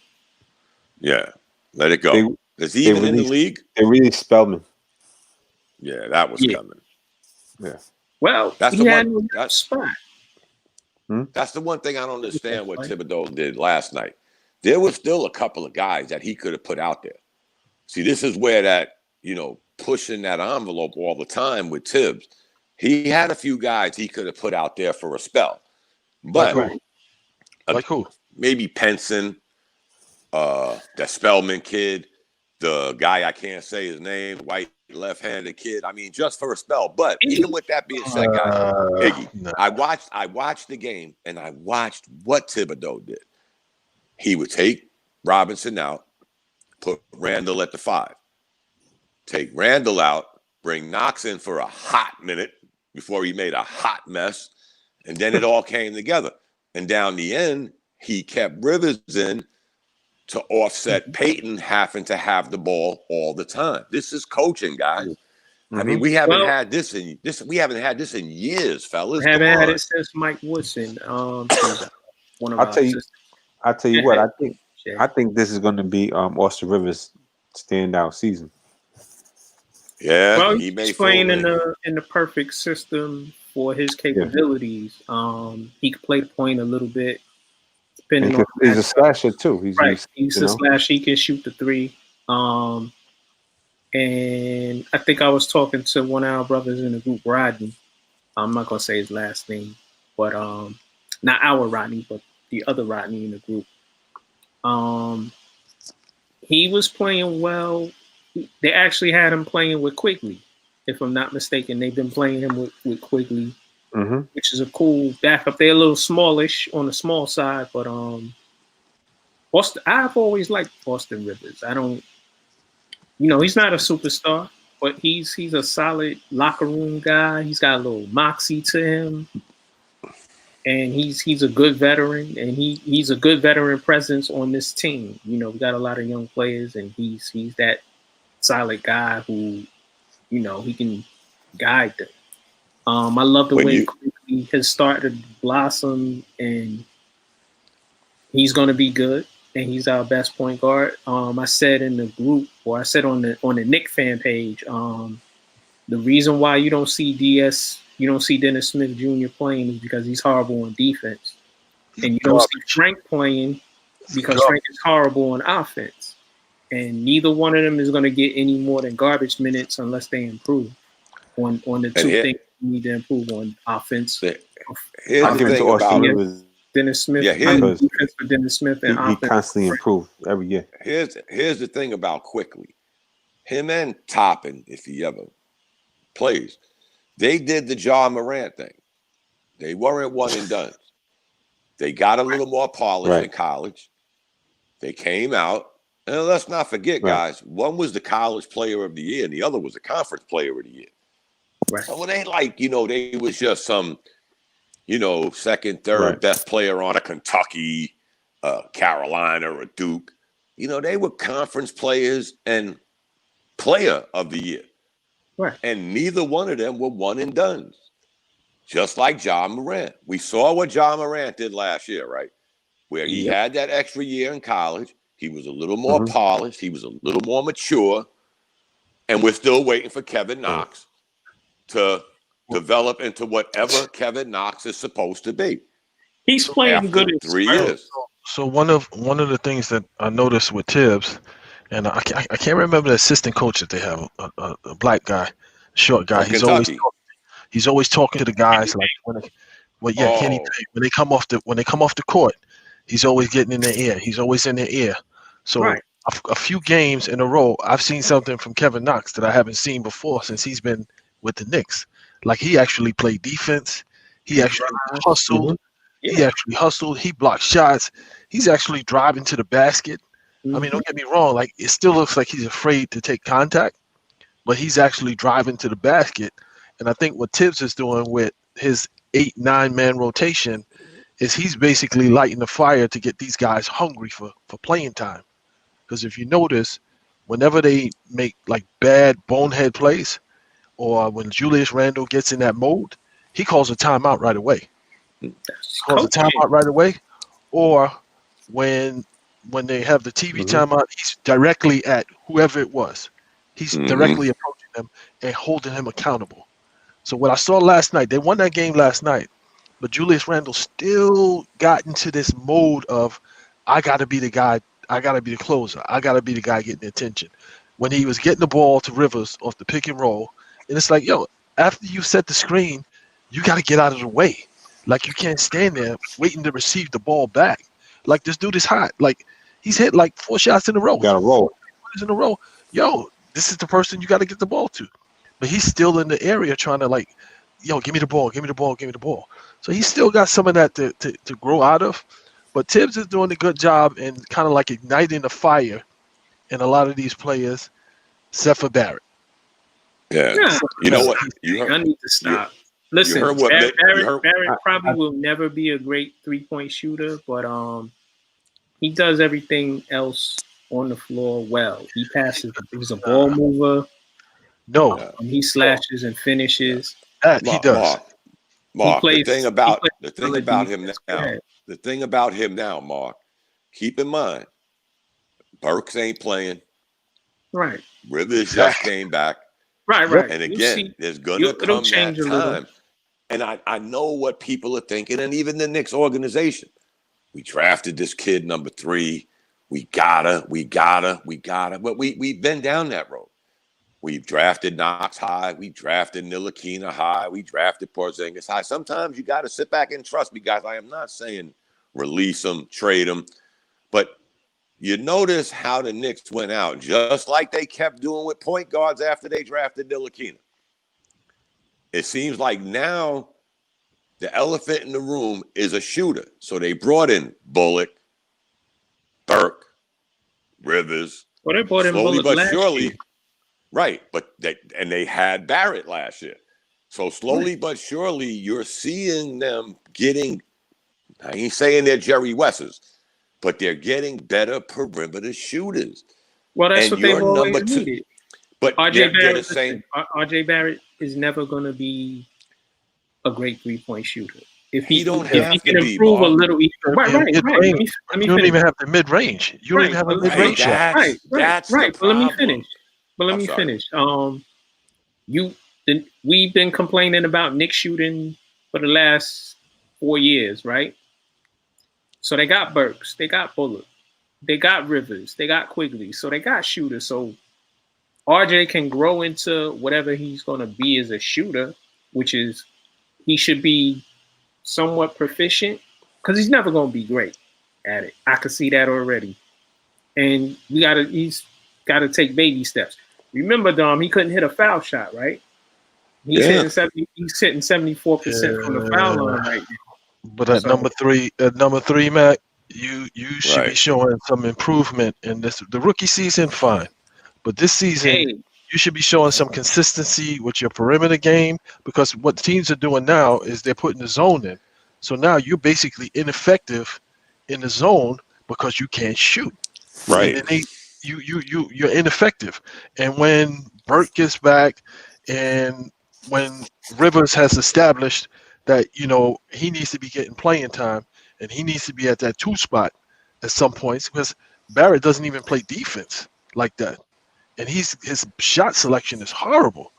Yeah, let it go. Is he even in the league? They released Spellman. Yeah, that was coming. Yeah. Well, that's he the had one. no spot. That's the one thing I don't understand what Thibodeau did last night. There was still a couple of guys that he could have put out there. See, this is where that, pushing that envelope all the time with Tibbs. He had a few guys he could have put out there for a spell. But like who? Maybe Penson, that Spellman kid, the guy I can't say his name, white left-handed kid. I mean, just for a spell. But even with that being said, guys, Iggy, no. I watched the game and I watched what Thibodeau did. He would take Robinson out, put Randall at the 5. Take Randall out, bring Knox in for a hot minute before he made a hot mess, and then it all came together. And down the end, he kept Rivers in to offset Peyton having to have the ball all the time. This is coaching, guys. I mean, we haven't had this in years, fellas. We haven't had it since Mike Woodson. One of our assistants. I'll tell you what, I think this is going to be Austin Rivers' standout season. Yeah, well, he's playing in the perfect system for his capabilities. He can play the point a little bit, depending on. He's a slasher too. He's a slasher. He can shoot the 3. And I think I was talking to one of our brothers in the group, Rodney. I'm not gonna say his last name, but not our Rodney, but the other Rodney in the group. He was playing well. They actually had him playing with Quigley, if I'm not mistaken. They've been playing him with Quigley, which is a cool backup. They're a little smallish on the small side, but I've always liked Austin Rivers. I don't, he's not a superstar, but he's a solid locker room guy. He's got a little moxie to him. And he's a good veteran, and he's a good veteran presence on this team. We got a lot of young players, and he's that solid guy who, he can guide them. I love the way he has started to blossom, and he's going to be good, and he's our best point guard. I said in the group, or I said on the Knick fan page, the reason why you don't see Dennis Smith Jr. playing is because he's horrible on defense. And you don't see Frank playing because Frank is horrible on offense. And neither one of them is going to get any more than garbage minutes unless they improve on the two things you need to improve on offense. Here's the thing about Dennis Smith. Defense for Dennis Smith and he constantly improves every year. Here's the thing about Quickly. Him and Toppin, if he ever plays, they did the Ja Morant thing. They weren't one and done. They got a little more polish in college. They came out. And let's not forget, guys, one was the college player of the year and the other was the conference player of the year. Right. So it ain't like, they was just some, second, third best player on a Kentucky, Carolina, or Duke. They were conference players and player of the year. Right. And neither one of them were one and done. Just like Ja Morant. We saw what Ja Morant did last year, right? Where he had that extra year in college. He was a little more polished. He was a little more mature. And we're still waiting for Kevin Knox to develop into whatever Kevin Knox is supposed to be. He's playing good in 3 years. So one of the things that I noticed with Tibbs, and I can't remember the assistant coach that they have, a black guy, short guy. He's always talking to the guys Kenny Payne, when they come off the court, he's always getting in their ear. He's always in their ear. So a few games in a row, I've seen something from Kevin Knox that I haven't seen before since he's been with the Knicks. Like, he actually played defense. He actually hustled. He actually hustled. He blocked shots. He's actually driving to the basket. I mean, don't get me wrong. Like, it still looks like he's afraid to take contact, but he's actually driving to the basket. And I think what Tibbs is doing with his 8-9 man rotation is he's basically lighting the fire to get these guys hungry for playing time. Because if you notice, whenever they make like bad bonehead plays, or when Julius Randle gets in that mode, he calls a timeout right away. Or when they have the TV timeout, he's directly at whoever it was. He's directly approaching them and holding him accountable. So what I saw last night, they won that game last night, but Julius Randle still got into this mode of, I got to be the guy, I got to be the closer, I got to be the guy getting the attention. When he was getting the ball to Rivers off the pick and roll, and it's like, yo, after you set the screen, you got to get out of the way. Like, you can't stand there waiting to receive the ball back. Like, this dude is hot. Like, he's hit like 4 shots in a row. Got to roll. In a row. Yo, this is the person you got to get the ball to. But he's still in the area trying to, like, yo, give me the ball, give me the ball, give me the ball. So he's still got some of that to grow out of. But Tibbs is doing a good job in kind of like igniting the fire in a lot of these players, except for Barrett. Yeah. You know what? I need to stop. Listen, Barrett probably will never be a great three-point shooter, but he does everything else on the floor well. He passes. He's a ball mover. He slashes and finishes. He does. Mark, the thing about him now, Mark, keep in mind, Burks ain't playing. Right. Rivers just came back. Right. And again, there's gonna come that time. And I know what people are thinking, and even the Knicks organization. We drafted this kid number 3. We gotta. But we've been down that road. We've drafted Knox high. We drafted Ntilikina high. We drafted Porzingis high. Sometimes you got to sit back and trust me, guys. I am not saying release them, trade them. But you notice how the Knicks went out, just like they kept doing with point guards after they drafted Ntilikina. It seems like now the elephant in the room is a shooter. So they brought in Bullock, Burke, Rivers. Well, they brought in slowly Bullock but surely. year. Right, but they had Barrett last year. So slowly but surely you're seeing them getting, I ain't saying they're Jerry West's, but they're getting better perimeter shooters. Well, that's what they've always needed. But RJ Barrett is never going to be a great three-point shooter. If he can improve a little, right. Let me finish. You don't even have the mid-range. You don't even have a mid-range shot. Right. But let me finish. We've been complaining about Knicks shooting for the last 4 years, right? So they got Burks, they got Bullock, they got Rivers, they got Quigley, so they got shooters. So RJ can grow into whatever he's going to be as a shooter, which is he should be somewhat proficient because he's never going to be great at it. I can see that already. And he's got to take baby steps. Remember, Dom, he couldn't hit a foul shot, right? He's hitting 74% from the foul line right now. But at number three, Mac, you should be showing some improvement in this. The rookie season, fine, but this season you should be showing some consistency with your perimeter game because what teams are doing now is they're putting the zone in. So now you're basically ineffective in the zone because you can't shoot. Right. And then you're ineffective. And when Burt gets back, and when Rivers has established that he needs to be getting playing time, and he needs to be at that 2 spot at some points, because Barrett doesn't even play defense like that, and his shot selection is horrible.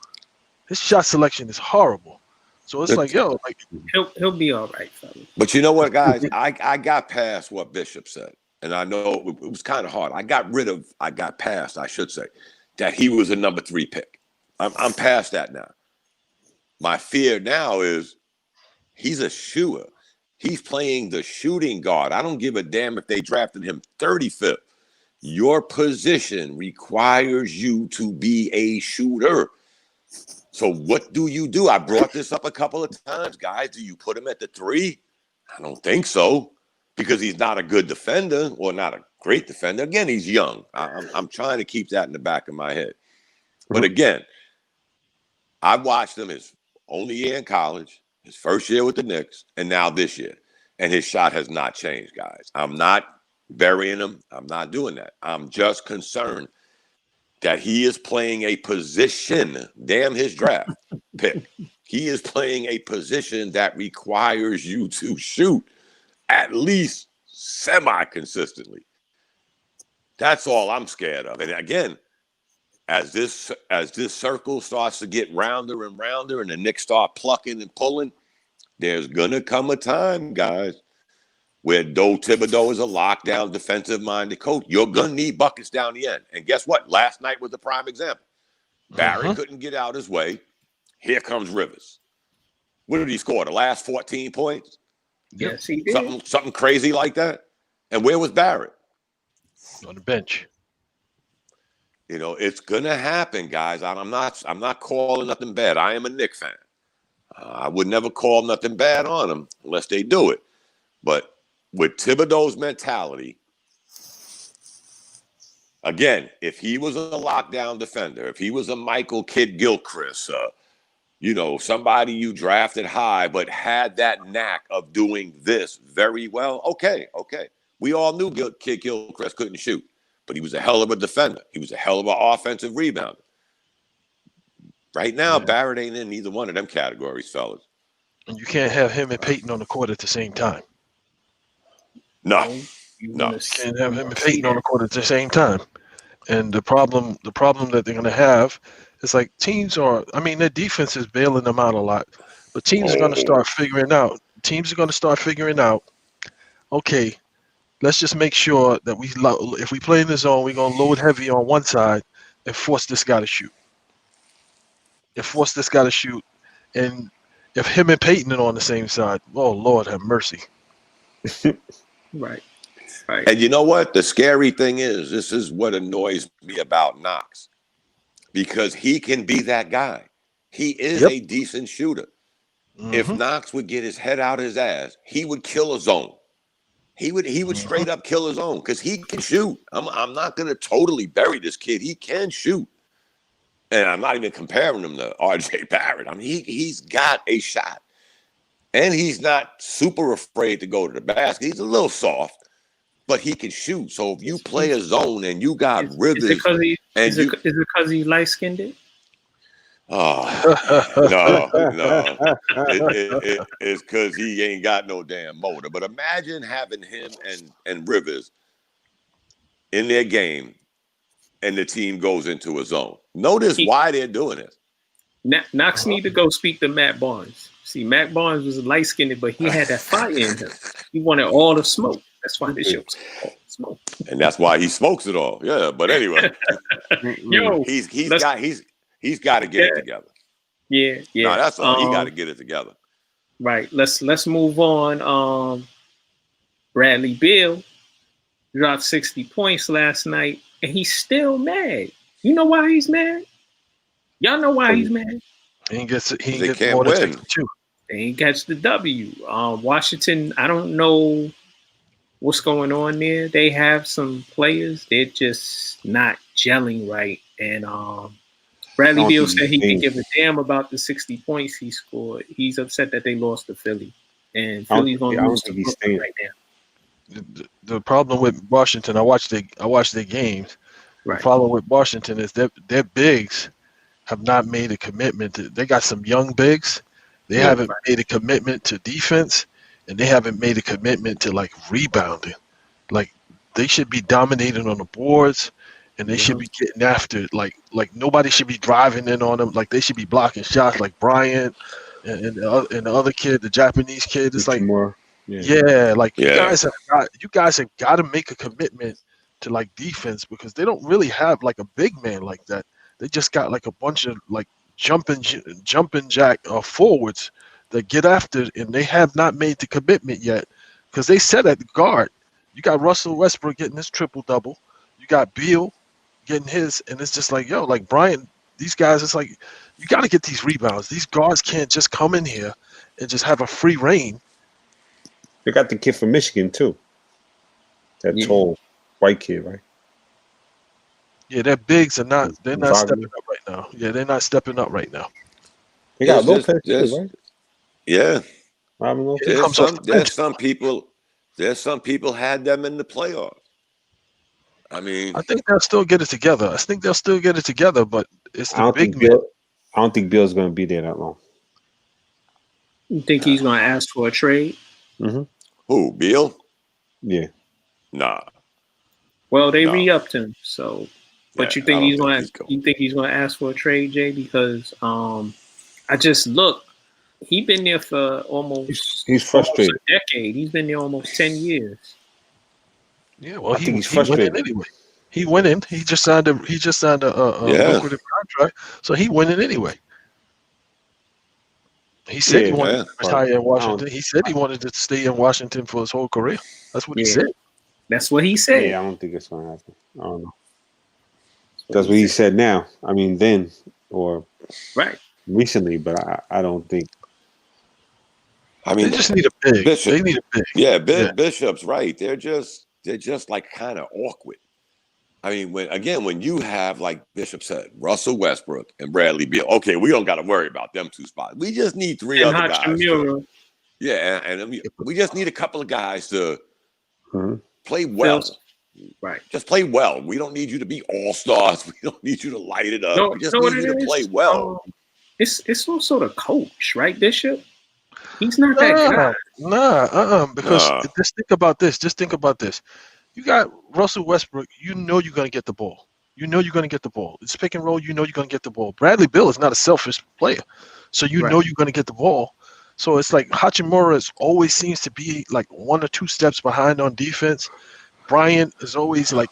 His shot selection is horrible. So it's like, he'll be all right, fellas. But you know what, guys? I got past what Bishop said, and I know it was kind of hard. I got past, I should say, that he was a number 3 pick. I'm past that now. My fear now is he's a shooter. He's playing the shooting guard. I don't give a damn if they drafted him 35th. Your position requires you to be a shooter. So what do? I brought this up a couple of times, guys. Do you put him at the 3? I don't think so, because he's not a good defender, or not a great defender. Again, he's young. I'm trying to keep that in the back of my head. But again, I watched him his only year in college, his first year with the Knicks, and now this year. And his shot has not changed, guys. I'm not burying him. I'm not doing that. I'm just concerned that he is playing a position, damn his draft pick. He is playing a position that requires you to shoot at least semi-consistently. That's all I'm scared of. And again, as this circle starts to get rounder and rounder, and the Knicks start plucking and pulling, there's gonna come a time, guys, where though Thibodeau is a lockdown, defensive-minded coach, you're gonna need buckets down the end. And guess what? Last night was the prime example. Barry couldn't get out his way. Here comes Rivers. What did he score? The last 14 points? Yes, he did. Something crazy like that. And where was Barrett? On the bench. It's gonna happen, guys. I'm not calling nothing bad. I am a Knicks fan. I would never call nothing bad on them unless they do it. But with Thibodeau's mentality, again, if he was a lockdown defender, if he was a Michael Kidd-Gilchrist, somebody you drafted high but had that knack of doing this very well, okay. We all knew Kidd-Gilchrist couldn't shoot, but he was a hell of a defender. He was a hell of an offensive rebounder. Right now, Barrett ain't in either one of them categories, fellas. And you can't have him and Peyton on the court at the same time. No. You can't have him and Peyton on the court at the same time. And the problem that they're going to have is, like, teams are, their defense is bailing them out a lot. But teams are going to start figuring out. Okay, let's just make sure that if we play in the zone, we're going to load heavy on one side and force this guy to shoot. And if him and Peyton are on the same side, oh, Lord have mercy. Right. And you know what? The scary thing is, this is what annoys me about Knox, because he can be that guy. He is a decent shooter. If Knox would get his head out his ass, he would kill a zone. He would straight up kill his own, because he can shoot. I'm not going to totally bury this kid. He can shoot. And I'm not even comparing him to R.J. Barrett. He's got a shot. And he's not super afraid to go to the basket. He's a little soft, but he can shoot. So if you play a zone and you got Rivers, is it because he light-skinned? No. It's because he ain't got no damn motor. But imagine having him and Rivers in their game, and the team goes into a zone. Notice why they're doing it. Knox need to go speak to Matt Barnes. See, Matt Barnes was light-skinned, but he had that fire in him. He wanted all the smoke. That's why they showed smoke. And that's why he smokes it all. Yeah, but anyway. He's got to get it together. Yeah. No, that's all. He got to get it together. Right. Let's move on. Bradley Beal dropped 60 points last night, and he's still mad. You know why he's mad? Y'all know why he's mad? He gets can't more than win. 62. He gets the W. Washington, I don't know what's going on there. They have some players. They're just not gelling right. And Bradley Beal said he didn't give a damn about the 60 points he scored. He's upset that they lost to Philly. and Philly's going to lose to Brooklyn right now. The problem with Washington, I watched their games. Right. The problem with Washington is that their bigs have not made a commitment to. They got some young bigs. They haven't made a commitment to defense, and they haven't made a commitment to like rebounding. Like they should be dominating on the boards, and they should be getting after it. Like nobody should be driving in on them. Like they should be blocking shots. Like Bryant and the other kid, the Japanese kid. It's like more. Yeah, like you guys have got to make a commitment to like defense because they don't really have like a big man like that. They just got like a bunch of like jumping jack forwards that get after it, and they have not made the commitment yet because they said at the guard. You got Russell Westbrook getting his triple-double. You got Beal getting his, and it's just like, yo, like Brian, these guys, it's like, you got to get these rebounds. These guards can't just come in here and just have a free reign. They got the kid from Michigan, too. That tall white kid, right? Yeah, their bigs are not, they're not stepping up right now. Yeah, they're not stepping up right now. They got Lopez, too, right? Yeah. There's some people had them in the playoffs. I mean, I think they'll still get it together. But it's the big man. I don't think Bill's going to be there that long. You think he's going to ask for a trade? Mm-hmm. Who, Beal? Yeah. Nah. Well, they re-upped him, so. But you think he's going to ask for a trade, Jay? Because I just look. He's been there for almost. He's frustrated. Almost a decade. He's been there almost 10 years. Yeah, well, he's frustrated anyway. He went in. He just signed a lucrative contract, so he went in anyway. He said he wanted to retire in Washington. He said he wanted to stay in Washington for his whole career. That's what he said. That's what he said. Yeah, I don't think it's going to happen. I don't know. That's what he said now. I mean, then or recently, but I don't think. I mean, they just need a big. They need a big. Yeah, Bishop's right. They're just like kind of awkward. I mean, when you have, like Bishop said, Russell Westbrook and Bradley Beal, okay, we don't got to worry about them two spots. We just need three other guys. And we just need a couple of guys to play well. Right. Just play well. We don't need you to be all-stars. We don't need you to light it up. We just need you to play well. It's also the coach, right, Bishop? He's not that guy. Because just think about this. You got Russell Westbrook. You know you're going to get the ball. It's pick and roll. You know you're going to get the ball. Bradley Beal is not a selfish player. So you know you're going to get the ball. So it's like Hachimura always seems to be like one or two steps behind on defense. Bryant is always like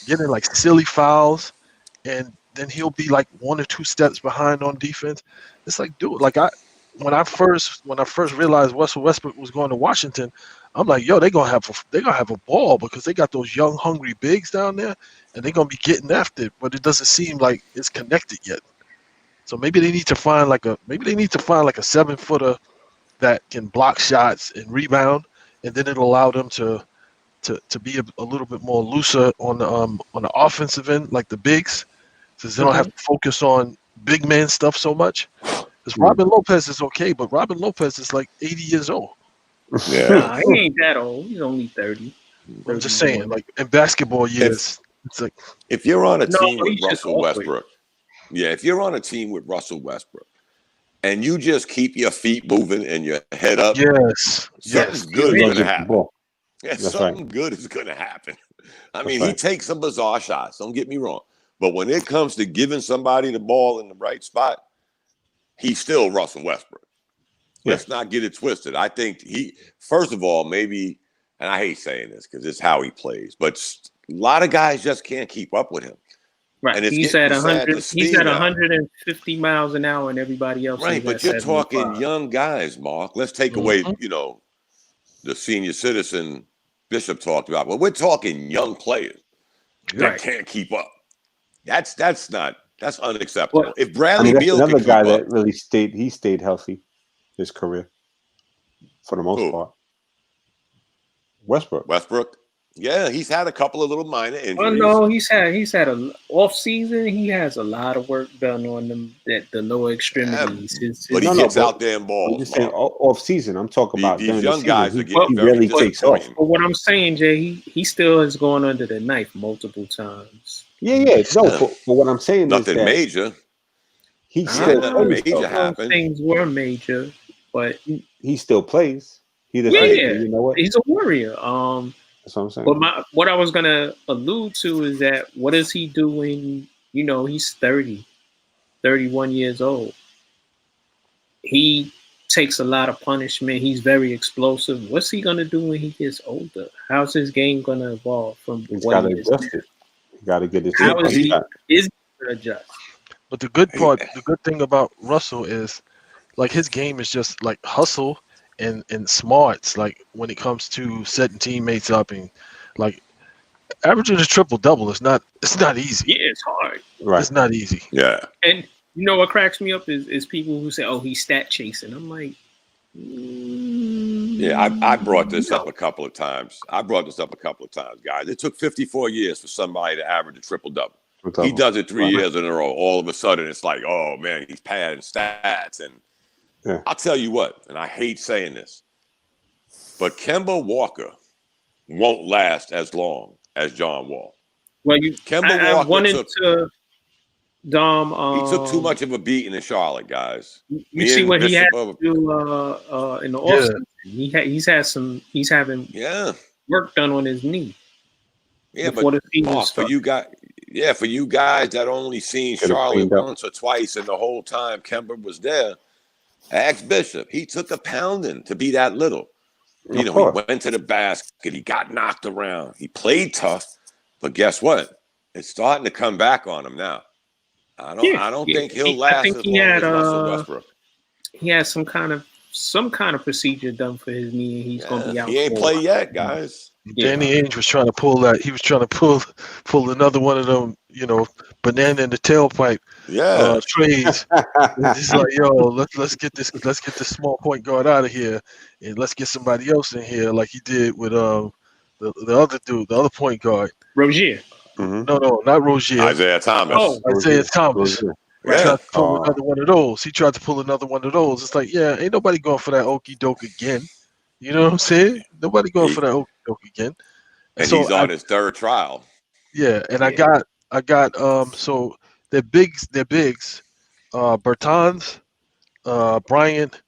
getting like silly fouls. And then he'll be like one or two steps behind on defense. It's like, dude, like when I first realized Russell Westbrook was going to Washington, I'm like, yo, they're gonna have a ball because they got those young, hungry bigs down there, and they're gonna be getting after it. But it doesn't seem like it's connected yet. So maybe they need to find like a 7-footer that can block shots and rebound, and then it'll allow them to be a little bit more looser on the offensive end, like the bigs, since they don't have to focus on big man stuff so much. Because Robin Lopez is okay, but Robin Lopez is like 80 years old. Yeah, nah, he ain't that old. He's only 30. I'm just saying, like in basketball years, it's like if you're on a team with Russell Westbrook, if you're on a team with Russell Westbrook, and you just keep your feet moving and your head up, something good is going to happen. Yeah, something good is going to happen. I mean, he takes some bizarre shots. Don't get me wrong, but when it comes to giving somebody the ball in the right spot, he's still Russell Westbrook. Let's not get it twisted. I think first of all, maybe, and I hate saying this because it's how he plays, but a lot of guys just can't keep up with him. Right. And he's at 100. He's at 150 miles an hour, and everybody else. Right, but you're talking young guys, Mark. Let's take away, the senior citizen Bishop talked about. But we're talking young players that can't keep up. That's unacceptable. Well, if Bradley Beal, another guy that really stayed healthy his career for the most part. Westbrook. Yeah, he's had a couple of little minor injuries. Oh no, he's had a off season. He has a lot of work done on them the lower extremities. But he gets out there and balls. I'm just saying off season. I'm talking about these young guys are he really takes off. But what I'm saying, Jay, he still has gone under the knife multiple times. Yeah. No, but what I'm saying nothing is that major. He still major happened. Things were major, but he still plays. You know what? He's a warrior. That's what I'm saying. But what I was gonna allude to is that what is he doing? You know, he's 31 years old. He takes a lot of punishment. He's very explosive. What's he gonna do when he gets older? How's his game gonna evolve from He's what gotta he is adjust now? it. He gotta get his How is he gonna adjust? But the good thing about Russell is like his game is just like hustle and smarts, like when it comes to setting teammates up and like averaging a triple-double it's not easy. Yeah, it's hard. Right. It's not easy. Yeah. And you know what cracks me up is people who say, "Oh, he's stat chasing." I'm like, yeah, I brought this up a couple of times. Guys. It took 54 years for somebody to average a triple-double. He does it 3 years in a row. All of a sudden, it's like, oh man, he's padding stats. And I'll tell you what, and I hate saying this, but Kemba Walker won't last as long as John Wall. Well, Kemba Walker he took too much of a beating in Charlotte, guys. You see what he had to do in the offseason. He's having work done on his knee. Yeah, but for you guys that only seen Charlotte once or twice, and the whole time Kemba was there, ask Bishop. He took a pounding to be that little. You know, he went to the basket. He got knocked around. He played tough, but guess what? It's starting to come back on him now. I don't think he'll last as long as Russell Westbrook. He has some kind of procedure done for his knee, and he's going to be out. He ain't played yet, guys. Danny Ainge was trying to pull that. He was trying to pull another one of them, banana in the tailpipe. Trades. It's like, yo, let's get this small point guard out of here, and let's get somebody else in here, like he did with the other dude, the other point guard, Rozier. Mm-hmm. No, not Rozier. Isaiah Thomas. Isaiah Thomas. He tried to pull another one of those. It's like, ain't nobody going for that okie doke again. You know what I'm saying? Nobody going for that okie doke again. And so he's on his third trial. Yeah, and I got so they're bigs, Bertans, Bryant,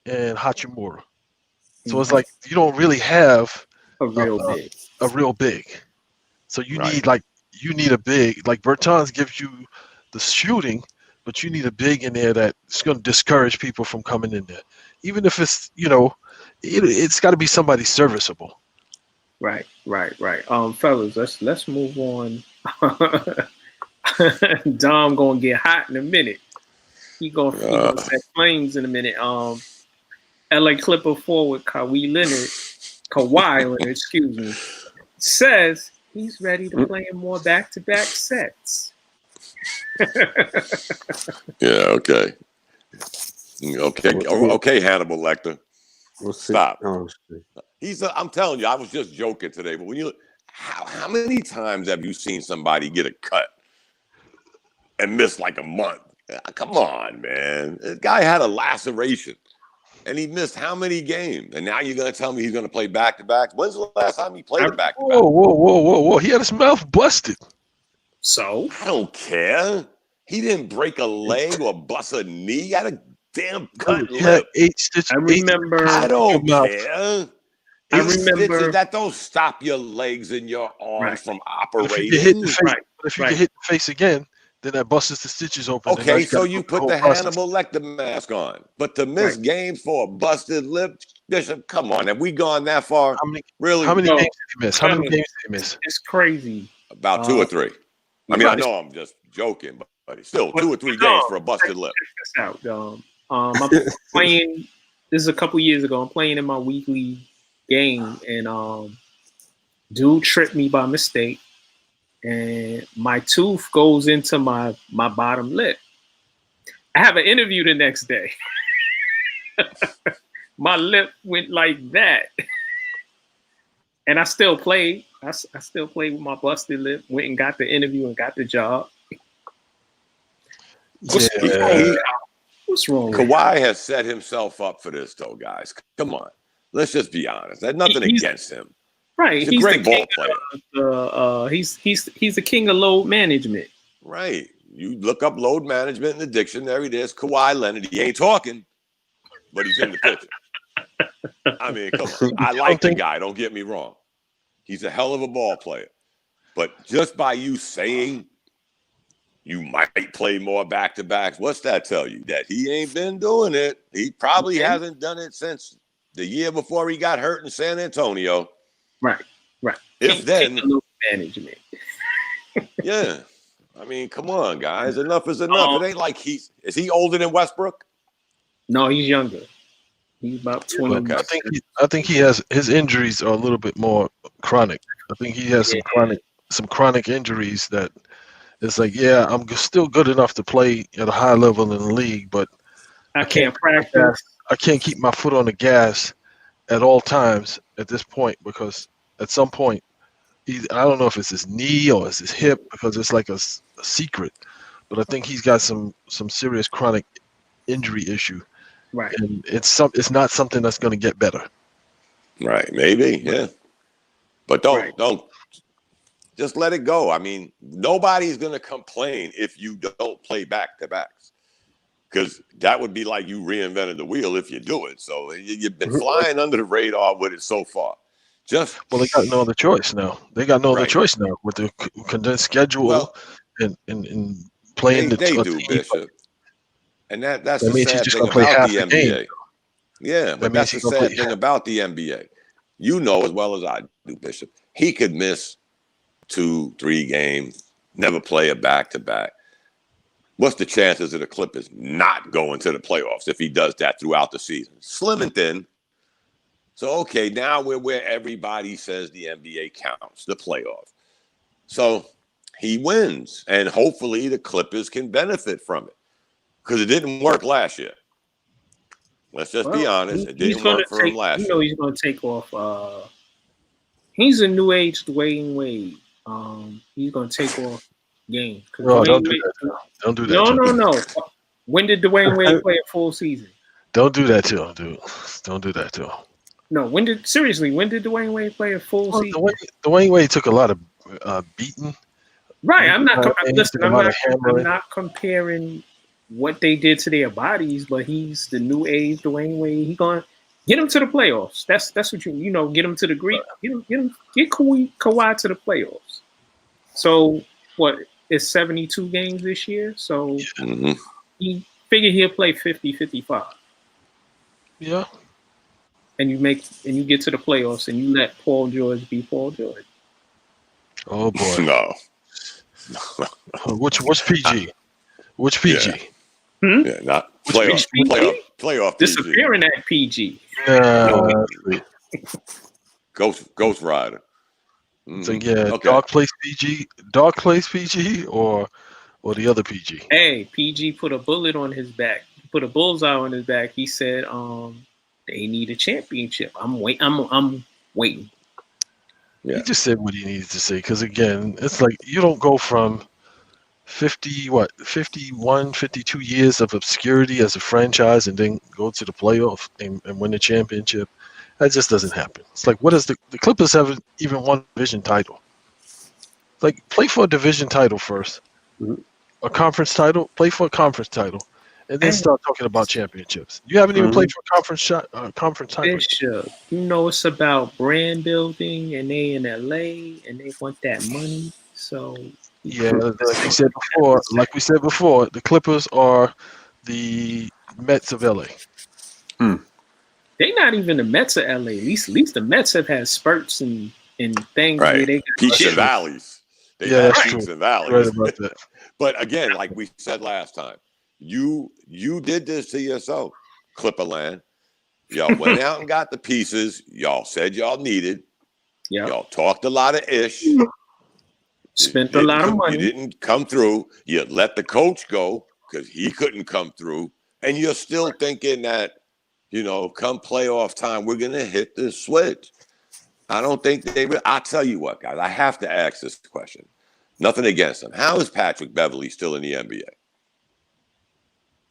and Hachimura. So it's like you don't really have a real big. So you need a big. Like Bertans gives you the shooting, but you need a big in there that's going to discourage people from coming in there. Even if it's, it's got to be somebody serviceable. Right. Fellas, let's move on. Dom gonna get hot in a minute. He gonna set flames in a minute. LA Clipper forward Kawhi Leonard, excuse me, says he's ready to play in more back-to-back sets. Okay, Hannibal Lecter. Stop. I'm telling you, I was just joking today, but when you how many times have you seen somebody get a cut and miss like a month? Come on, man. The guy had a laceration and he missed how many games? And now you're going to tell me he's going to play back-to-back? When's the last time he played a back-to-back? Whoa. He had his mouth busted. So? I don't care. He didn't break a leg or bust a knee. He had a damn cut lip. 8 stitches. I remember. I don't care. I remember stitches, that don't stop your legs and your arms from operating. If you get hit in the face again, then that busts the stitches open. Okay, so you put the Hannibal Lecter mask on. But to miss games for a busted lip, Bishop, come on. Have we gone that far? How many games did he miss? It's crazy. About 2 or 3. I mean, I know I'm just joking, but it's still 2 or 3 games for a busted lip. Check this out, I'm playing. This is a couple years ago. I'm playing in my weekly game, and dude tripped me by mistake, and my tooth goes into my bottom lip. I have an interview the next day. My lip went like that, and I still played. I still play with my busted lip. Went and got the interview and got the job. What's wrong with Kawhi has set himself up for this, though, guys. Come on. Let's just be honest. There's nothing against him. Right. He's a great ball player. He's the king of load management. Right. You look up load management in the dictionary. There's Kawhi Leonard. He ain't talking, but he's in the picture. I mean, come on. I like the guy. Don't get me wrong. He's a hell of a ball player. But just by you saying you might play more back-to-backs, what's that tell you? That he ain't been doing it. He probably hasn't done it since the year before he got hurt in San Antonio. Right. If then, management. Yeah. I mean, come on, guys. Enough is enough. It ain't like is he older than Westbrook? No, he's younger. He's about 20. Okay. I think he has his injuries are a little bit more chronic. I think he has some chronic injuries that it's like, yeah, I'm still good enough to play at a high level in the league, but I can't practice. I can't keep my foot on the gas at all times at this point because at some point, I don't know if it's his knee or it's his hip because it's like a secret, but I think he's got some serious chronic injury issue. Right. And it's not something that's going to get better. Right. Maybe. Yeah. But don't just let it go. I mean, nobody's going to complain if you don't play back-to-backs because that would be like you reinvented the wheel if you do it. So you've been flying under the radar with it so far. They got no other choice now. They got no other choice now with the condensed schedule and playing they do, Bishop. And that's the sad thing about the NBA. Yeah, but that's the sad thing about the NBA. You know as well as I do, Bishop. He could miss 2-3 games, never play a back-to-back. What's the chances of the Clippers not going to the playoffs if he does that throughout the season? Slim and thin. So, okay, now we're where everybody says the NBA counts, the playoffs. So he wins, and hopefully the Clippers can benefit from it because it didn't work last year. Let's just be honest. It didn't work for him last year. You know he's going to take off. He's a new age Dwayne Wade. He's going to take off game. No, don't do that. Don't do that. No. When did Dwayne Wade play a full season? Don't do that to him, dude. Don't do that to him. No, when did Dwayne Wade play a full season? Dwayne Wade took a lot of beating. Right. I'm not comparing what they did to their bodies, but he's the new age Dwayne Wade. He going to get him to the playoffs. That's what get him to the Greek. Get Kawhi to the playoffs. So what? It's 72 games this year. So he figured he'll play 50, 55. Yeah. And you get to the playoffs and you let Paul George be Paul George. Oh boy. No. Which PG? Which PG? Yeah, yeah not playoff disappearing PG. At PG. Ghost Rider. So Dog plays PG, or the other PG. Hey, PG put a bullet on his back. He put a bullseye on his back. He said, they need a championship. I'm waiting. Yeah. He just said what he needed to say because again, it's like you don't go from 51, 52 years of obscurity as a franchise and then go to the playoff and win the championship. That just doesn't happen. It's like, what is the Clippers haven't even won a division title. Like, play for a division title first. Mm-hmm. A conference title, play for a conference title, and then start talking about championships. You haven't even played for a conference title. Bishop, it's about brand building, and they in LA, and they want that money. So yeah, like we said before, the Clippers are the Mets of LA. They're not even the Mets of LA. At least the Mets have had spurts and things where they got peaks and valleys. That's peaks true. And valleys. Right about that. But again, like we said last time, you did this to yourself, Clipperland. Y'all went out and got the pieces. Y'all said y'all needed. Yep. Y'all talked a lot of ish. Spent a lot of money. You didn't come through. You let the coach go because he couldn't come through. And you're still thinking that, come playoff time, we're going to hit the switch. I don't think they will. I'll tell you what, guys. I have to ask this question. Nothing against him. How is Patrick Beverley still in the NBA?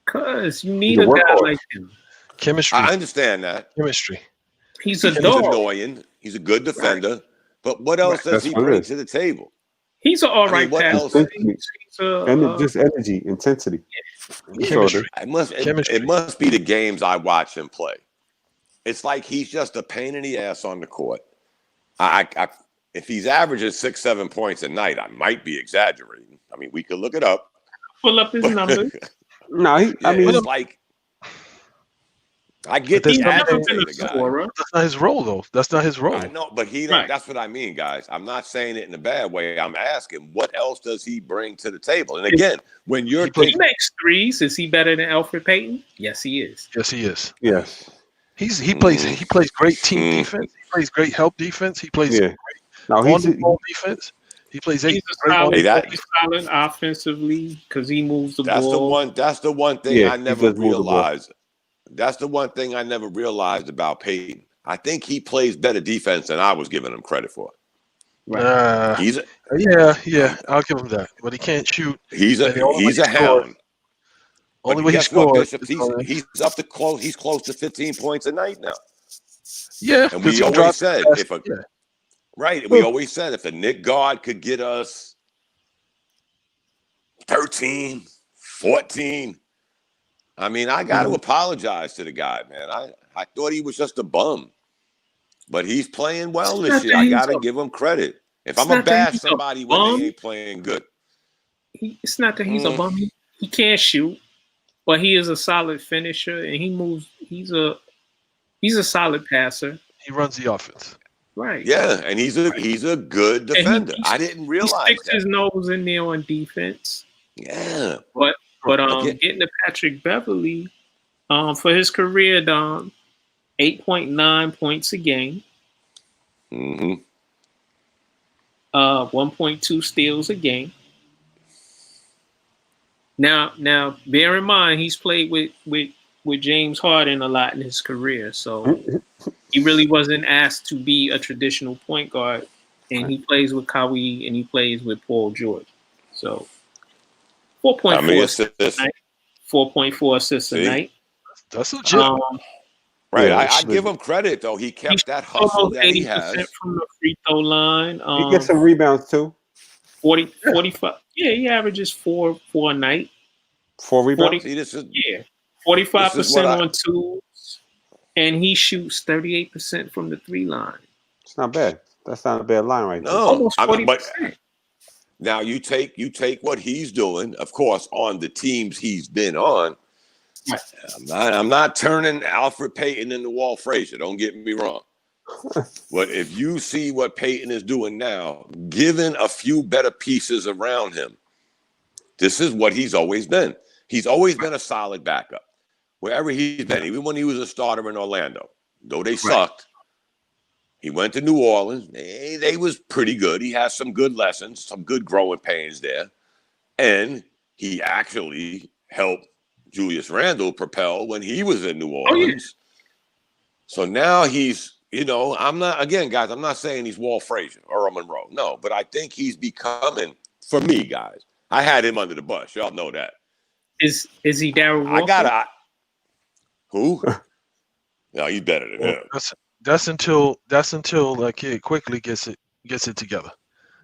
Because you need a guy like him. Chemistry. I understand that. Chemistry. He's a dog. Annoying. He's a good defender. Right. But what else does he bring to the table? He's an all right passer. Just energy, intensity. Chemistry. It must be the games I watch him play. It's like he's just a pain in the ass on the court. If he's averaging 6-7 points a night, I might be exaggerating. I mean, we could look it up. Pull up his numbers. No, it's like I get he's the never been a scorer. That's not his role, though. That's not his role. I know, but he don't. Right. That's what I mean, guys. I'm not saying it in a bad way. I'm asking, what else does he bring to the table? And again, when he makes threes, is he better than Elfrid Payton? Yes, he is. Yes, he is. Yes, he plays great team defense. He plays great help defense. He plays great on-the-ball defense. He plays he's solid offensively because he moves the ball. That's the one thing I never realized. That's the one thing I never realized about Payton. I think he plays better defense than I was giving him credit for. Right. I'll give him that. But he can't shoot. He's a hound. Only way he scores. He's up to close. He's close to 15 points a night now. Yeah, and we always said we always said if a Knick guard could get us 13, 14. I mean, I got to apologize to the guy, man. I thought he was just a bum. But he's playing well this year. I got to give him credit. If I'm going to bash somebody when they ain't playing good. It's not that he's a bum. He can't shoot, but he is a solid finisher, and he moves. He's a solid passer. He runs the offense. Right. Yeah, and he's a good defender. I didn't realize he sticks his nose in there on defense. Yeah. But getting to Patrick Beverley, for his career, 8.9 points a game. 1.2 steals a game. Now, bear in mind he's played with James Harden a lot in his career, so he really wasn't asked to be a traditional point guard. And he plays with Kawhi and he plays with Paul George. So 4.4 assists a night. 4.4 assists a night. That's legit. Right. I give him credit, though. He kept that hustle that he has. From the free throw line. He gets some rebounds, too. 45. Yeah, he averages 4 a night. 4 rebounds? 45% on twos. And he shoots 38% from the 3 line. It's not bad. That's not a bad line right there. No, almost 40%. But now you take what he's doing, of course, on the teams he's been on. Right. I'm not turning Elfrid Payton into Walt Frazier. Don't get me wrong. But if you see what Payton is doing now, given a few better pieces around him, this is what he's always been. He's always been a solid backup wherever he's been, even when he was a starter in Orlando. Though they sucked, he went to New Orleans. They was pretty good. He has some good lessons, some good growing pains there. And he actually helped Julius Randle propel when he was in New Orleans. So now he's, I'm not saying he's Walt Frazier or Earl Monroe. No, but I think he's becoming, for me, guys, I had him under the bus. Y'all know that. Is he Darryl Walker? Who? No, he's better than him. That's until that kid quickly gets it together.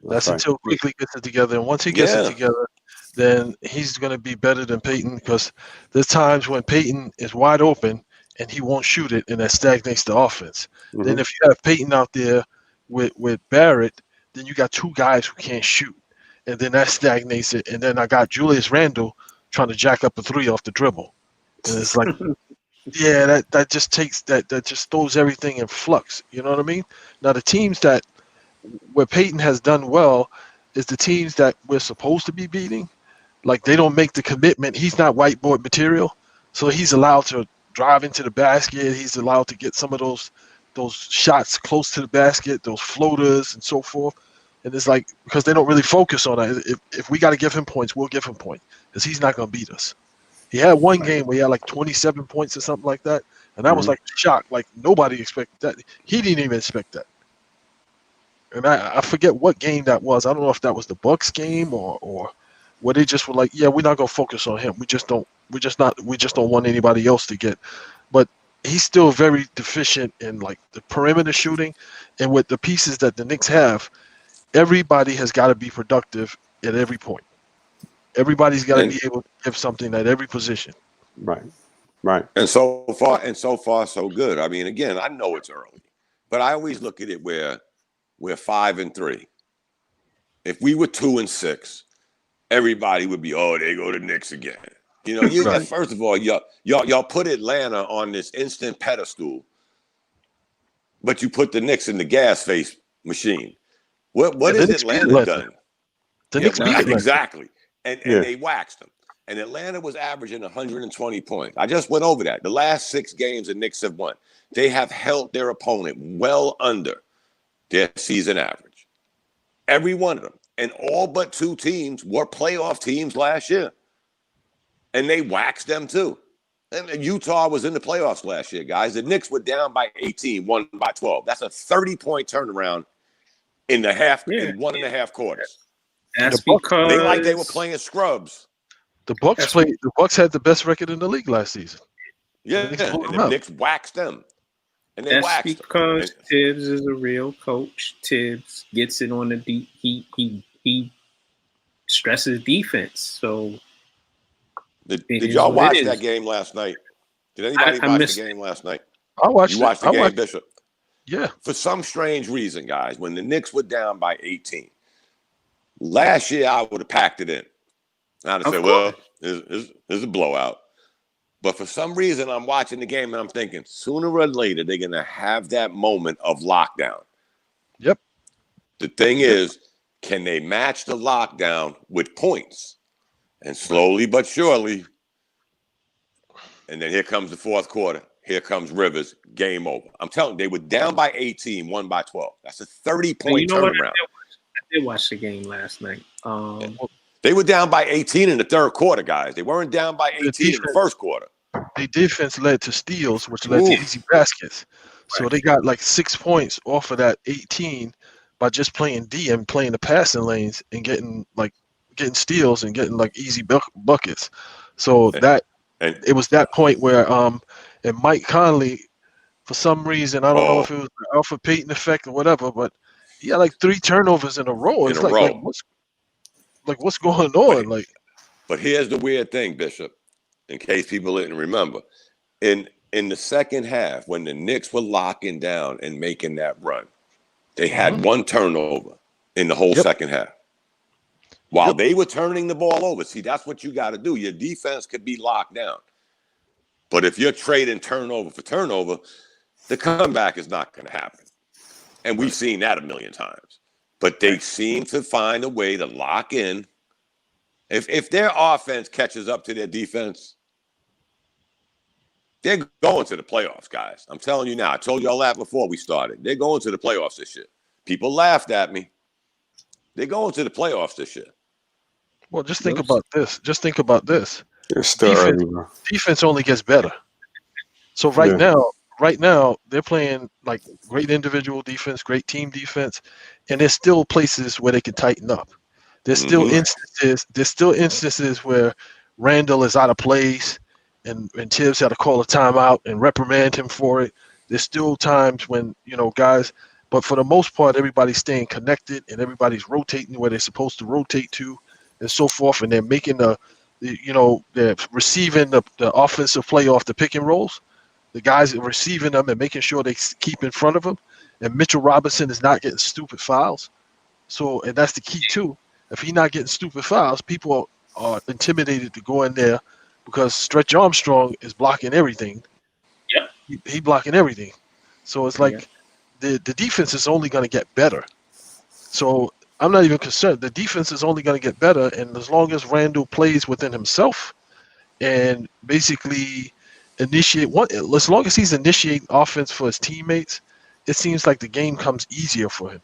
That's until quickly gets it together. And once he gets it together, then he's going to be better than Payton, because there's times when Payton is wide open and he won't shoot it, and that stagnates the offense. Then if you have Payton out there with Barrett, then you got 2 guys who can't shoot, and then that stagnates it. And then I got Julius Randle trying to jack up a 3 off the dribble, and it's like, that just takes that just throws everything in flux. You know what I mean? Now the teams where Payton has done well is the teams that we're supposed to be beating. Like, they don't make the commitment. He's not whiteboard material, so he's allowed to drive into the basket. He's allowed to get some of those shots close to the basket, those floaters and so forth. And it's like, because they don't really focus on that. If we got to give him points, we'll give him points, because he's not going to beat us. He had one game where he had like 27 points or something like that, and that was like a shock. Like, nobody expected that. He didn't even expect that. And I forget what game that was. I don't know if that was the Bucks game or where they just were like, yeah, we're not gonna focus on him. We just don't want anybody else to get. But he's still very deficient in like the perimeter shooting, and with the pieces that the Knicks have, everybody has got to be productive at every point. Everybody's got to be able to give something at every position. Right. And so far, so good. I mean, again, I know it's early, but I always look at it where we're 5-3. If we were 2-6, everybody would be, oh, they go to Knicks again. You know, Right. First of all, y'all put Atlanta on this instant pedestal, but you put the Knicks in the gas face machine. What has Atlanta done? The Knicks beat Atlanta. Exactly. And they waxed them. And Atlanta was averaging 120 points. I just went over that. The last 6 games the Knicks have won, they have held their opponent well under their season average. Every one of them. And all but 2 teams were playoff teams last year. And they waxed them too. And Utah was in the playoffs last year, guys. The Knicks were down by 18, won by 12. That's a 30-point turnaround in the half, in 1.5 quarters. That's because they were playing scrubs. The Bucks had the best record in the league last season. Yeah, and the Knicks waxed them. And they that's because Tibbs is a real coach. Tibbs gets it on the deep. He stresses defense. So did y'all watch that game last night? Did anybody watch the game last night? I watched. You watched the game, Bishop? Yeah. For some strange reason, guys, when the Knicks were down by 18, last year I would have packed it in. I'd have said, well, it's a blowout. But for some reason, I'm watching the game and I'm thinking, sooner or later, they're going to have that moment of lockdown. Yep. The thing is, can they match the lockdown with points? And slowly but surely, and then here comes the fourth quarter. Here comes Rivers. Game over. I'm telling you, they were down by 18, won by 12. That's a 30-point turnaround. I did watch the game last night. They were down by 18 in the third quarter, guys. They weren't down by 18 in the first quarter. The defense led to steals, which led to easy baskets. So they got like 6 points off of that 18 by just playing D and playing the passing lanes and getting steals and getting like easy buckets. So it was that point where and Mike Conley, for some reason, I don't know if it was the Alpha Payton effect or whatever, but he had like 3 turnovers in a row. It's what's going on? But here's the weird thing, Bishop, in case people didn't remember. In the second half, when the Knicks were locking down and making that run, they had 1 turnover in the whole second half. While they were turning the ball over. See, that's what you got to do. Your defense could be locked down. But if you're trading turnover for turnover, the comeback is not going to happen. And we've seen that a million times. But they seem to find a way to lock in. If their offense catches up to their defense, they're going to the playoffs, guys. I'm telling you now. I told y'all that before we started. They're going to the playoffs this year. People laughed at me. They're going to the playoffs this year. Well, just think about this. It's still early, bro. Defense only gets better. So right now they're playing like great individual defense, great team defense, and there's still places where they can tighten up. There's still instances where Randall is out of place and Tibbs had to call a timeout and reprimand him for it. There's still times when, guys, but for the most part, everybody's staying connected and everybody's rotating where they're supposed to rotate to and so forth. And they're making they're receiving the offensive play off the pick and rolls. The guys are receiving them and making sure they keep in front of them. And Mitchell Robinson is not getting stupid fouls. So, and that's the key too. If he's not getting stupid fouls, people are intimidated to go in there because Stretch Armstrong is blocking everything. Yeah. He blocking everything. So it's like the defense is only going to get better. So I'm not even concerned. The defense is only going to get better. And as long as Randall plays within himself and basically as long as he's initiating offense for his teammates, it seems like the game comes easier for him.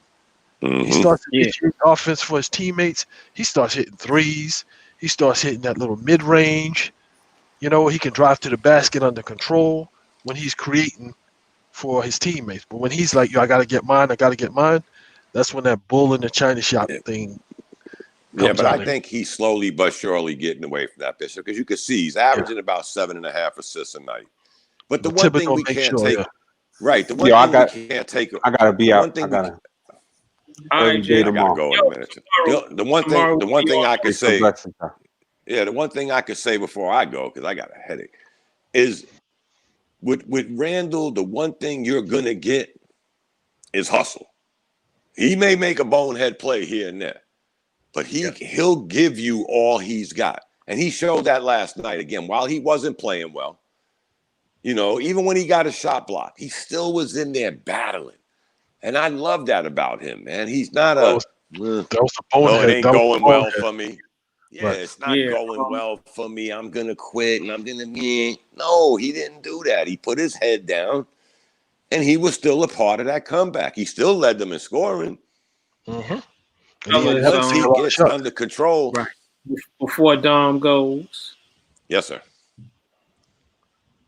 He starts initiating offense for his teammates. He starts hitting threes. He starts hitting that little mid-range. He can drive to the basket under control when he's creating for his teammates. But when he's like, I got to get mine, that's when that bull in the China shop thing. Yeah, but I think he's slowly but surely getting away from that Bishop, because you can see he's averaging about 7.5 assists a night. But the one thing we can't take, right? The one thing we can't take. I gotta be out. I gotta go in a minute. The one thing I could say. Yeah, the one thing I could say before I go, because I got a headache, is with Randall, the one thing you're gonna get is hustle. He may make a bonehead play here and there, but he'll give you all he's got. And he showed that last night again. While he wasn't playing well, even when he got a shot block, he still was in there battling. And I love that about him, man. He's not it ain't going well for me. Yeah, it's not going well for me. I'm going to quit and I'm going to No, he didn't do that. He put his head down and he was still a part of that comeback. He still led them in scoring. Mm-hmm. Once he gets under control. Right. Before Dom goes. Yes, sir.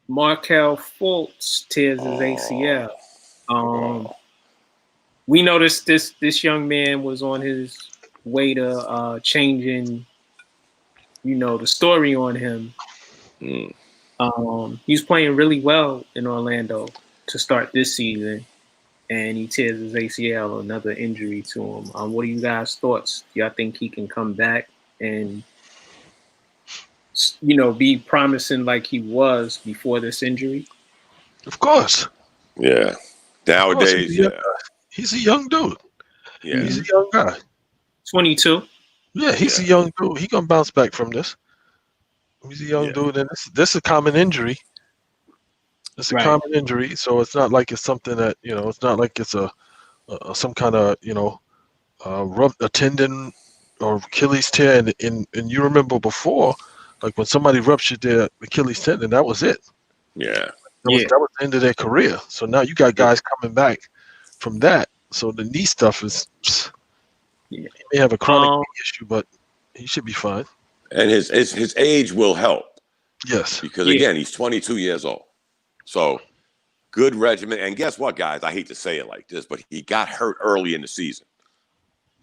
Markelle Fultz tears his ACL. We noticed this young man was on his way to changing, the story on him. He's playing really well in Orlando to start this season, and he tears his ACL, another injury to him. What are you guys' thoughts? Do y'all think he can come back and be promising like he was before this injury? Of course. Yeah. Nowadays, he's a young dude. Yeah. He's a young guy. 22. Yeah, he's a young dude. He's gonna bounce back from this. He's a young dude, and this is a common injury. It's a common injury, so it's not like it's something that it's not like it's a some kind of a tendon or Achilles tear. And you remember before, like when somebody ruptured their Achilles tendon, that was it. Yeah. That was the end of their career. So now you got guys coming back from that. So the knee stuff is, he may have a chronic knee issue, but he should be fine. And his age will help. Yes. Because again, he's 22 years old. So good regimen. And guess what, guys? I hate to say it like this, but he got hurt early in the season.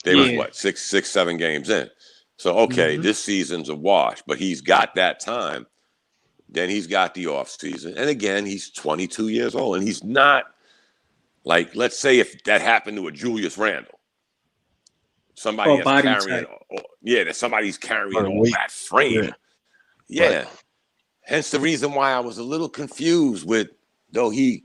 They was 6-7 games in. So this season's a wash, but he's got that time. Then he's got the off season. And again, he's 22 years old. And he's not like, let's say if that happened to a Julius Randle. Somebody that's carrying somebody's carrying all that frame. Yeah. Right. Hence the reason why I was a little confused though he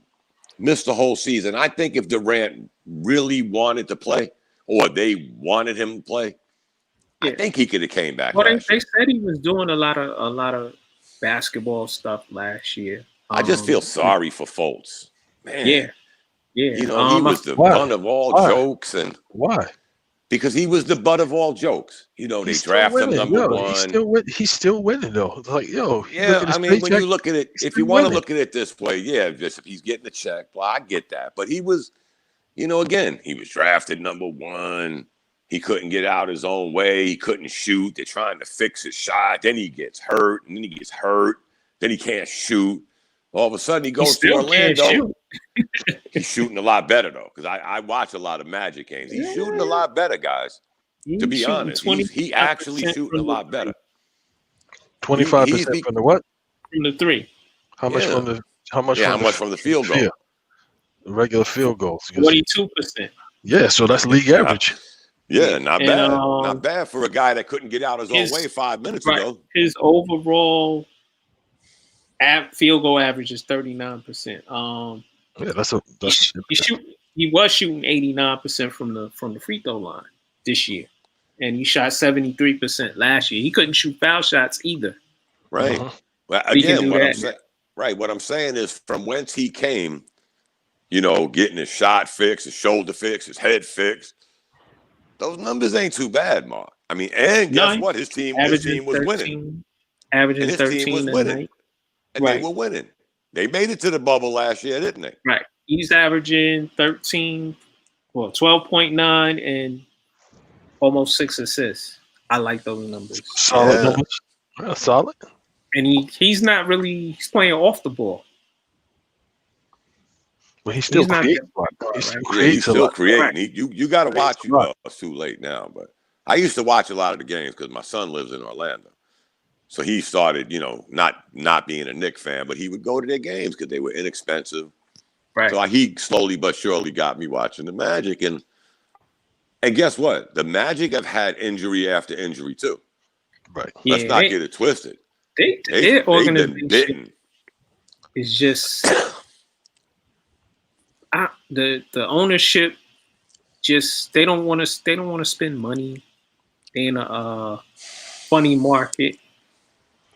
missed the whole season. I think if Durant really wanted to play or they wanted him to play, I think he could have came back. Well, they said he was doing a lot of basketball stuff last year. I just feel sorry for Fultz. Man. Yeah. He was the butt of all jokes. And why? Because he was the butt of all jokes. They draft him number one. He's still winning, though. It's like, I mean, when you look at it, if you want to look at it this way, just if he's getting a check, well, I get that. But he was, again, he was drafted number one. He couldn't get out his own way. He couldn't shoot. They're trying to fix his shot. Then he gets hurt, and then he gets hurt. Then he can't shoot. All of a sudden, he goes to Orlando. He's shooting a lot better, though, because I watch a lot from Magic games. He's shooting a lot better, guys. To be honest, he actually shooting a lot better. 25% from the what? From the three. How much from the? How much from the field goal? The regular field goals. 42%. Yeah, so that's league average. Yeah, not bad. Not bad for a guy that couldn't get out his own way 5 minutes ago. His overall field goal average is 39%. He was shooting 89% from the free throw line this year, and he shot 73% last year. He couldn't shoot foul shots either. Right. Well, again, what I'm saying is from whence he came, getting his shot fixed, his shoulder fixed, his head fixed. Those numbers ain't too bad, Mark. I mean, and guess what? His team was 13, winning. Averaging 13 team was winning. And they were winning. They made it to the bubble last year, didn't they? Right. He's averaging 12.9 and almost 6 assists. I like those numbers. Solid numbers. Yeah, solid. And he's not really – he's playing off the ball. But he still creates. He's still creating. You got to watch. It's too late now, but I used to watch a lot of the games because my son lives in Orlando. So he started, not being a Knicks fan, but he would go to their games because they were inexpensive. Right. So he slowly but surely got me watching the Magic, and guess what? The Magic have had injury after injury too. Right. Let's not get it twisted. Their organization been bitten. Is just the ownership. Just they don't want to spend money. They in a funny market,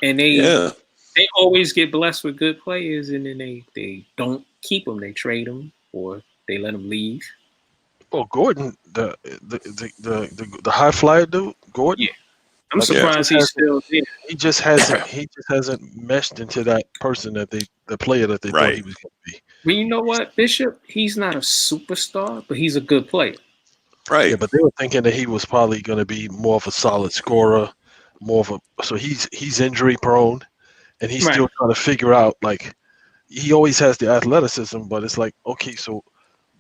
and they always get blessed with good players, and then they don't keep them. They trade them or they let them leave. Oh, Gordon, the high flyer dude, Gordon. Yeah. I'm surprised he's still there. He just hasn't meshed into that person the player that they thought he was going to be. But you know what, Bishop? He's not a superstar, but he's a good player. Right. Yeah, but they were thinking that he was probably going to be more of a solid scorer, so he's injury prone, and he's still trying to figure out, like, he always has the athleticism, but it's like, okay, so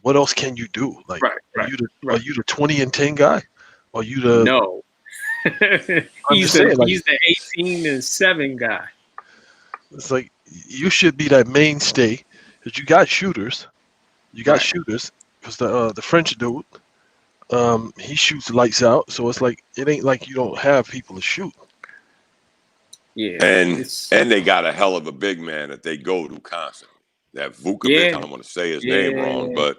what else can you do? Like, are you the 20-10 guy? Are you the no? he's the 18-7 guy. It's like you should be that mainstay because you got shooters. You got shooters because the French dude, he shoots lights out. So it's like it ain't like you don't have people to shoot. Yeah, and they got a hell of a big man that they go to constantly. That Vukovic, I don't want to say his name wrong, but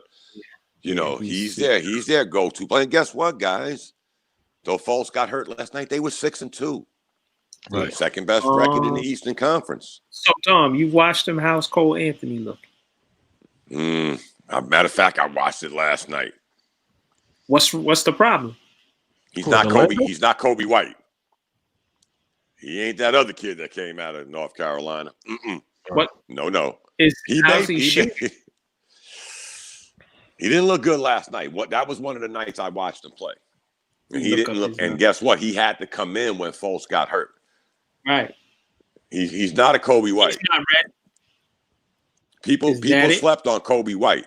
he's their go-to player. And guess what, guys? Though Fultz got hurt last night, they were 6-2. Right. Second best record in the Eastern Conference. So, Tom, you watched him. How's Cole Anthony looking? Matter of fact, I watched it last night. What's the problem? He's not Kobe. He's not Kobe White. He ain't that other kid that came out of North Carolina. What? No. He didn't look good last night. That was one of the nights I watched him play. And he didn't look. And guess what? He had to come in when Fultz got hurt. Right. He's not a Kobe White. He's not ready. People slept on Kobe White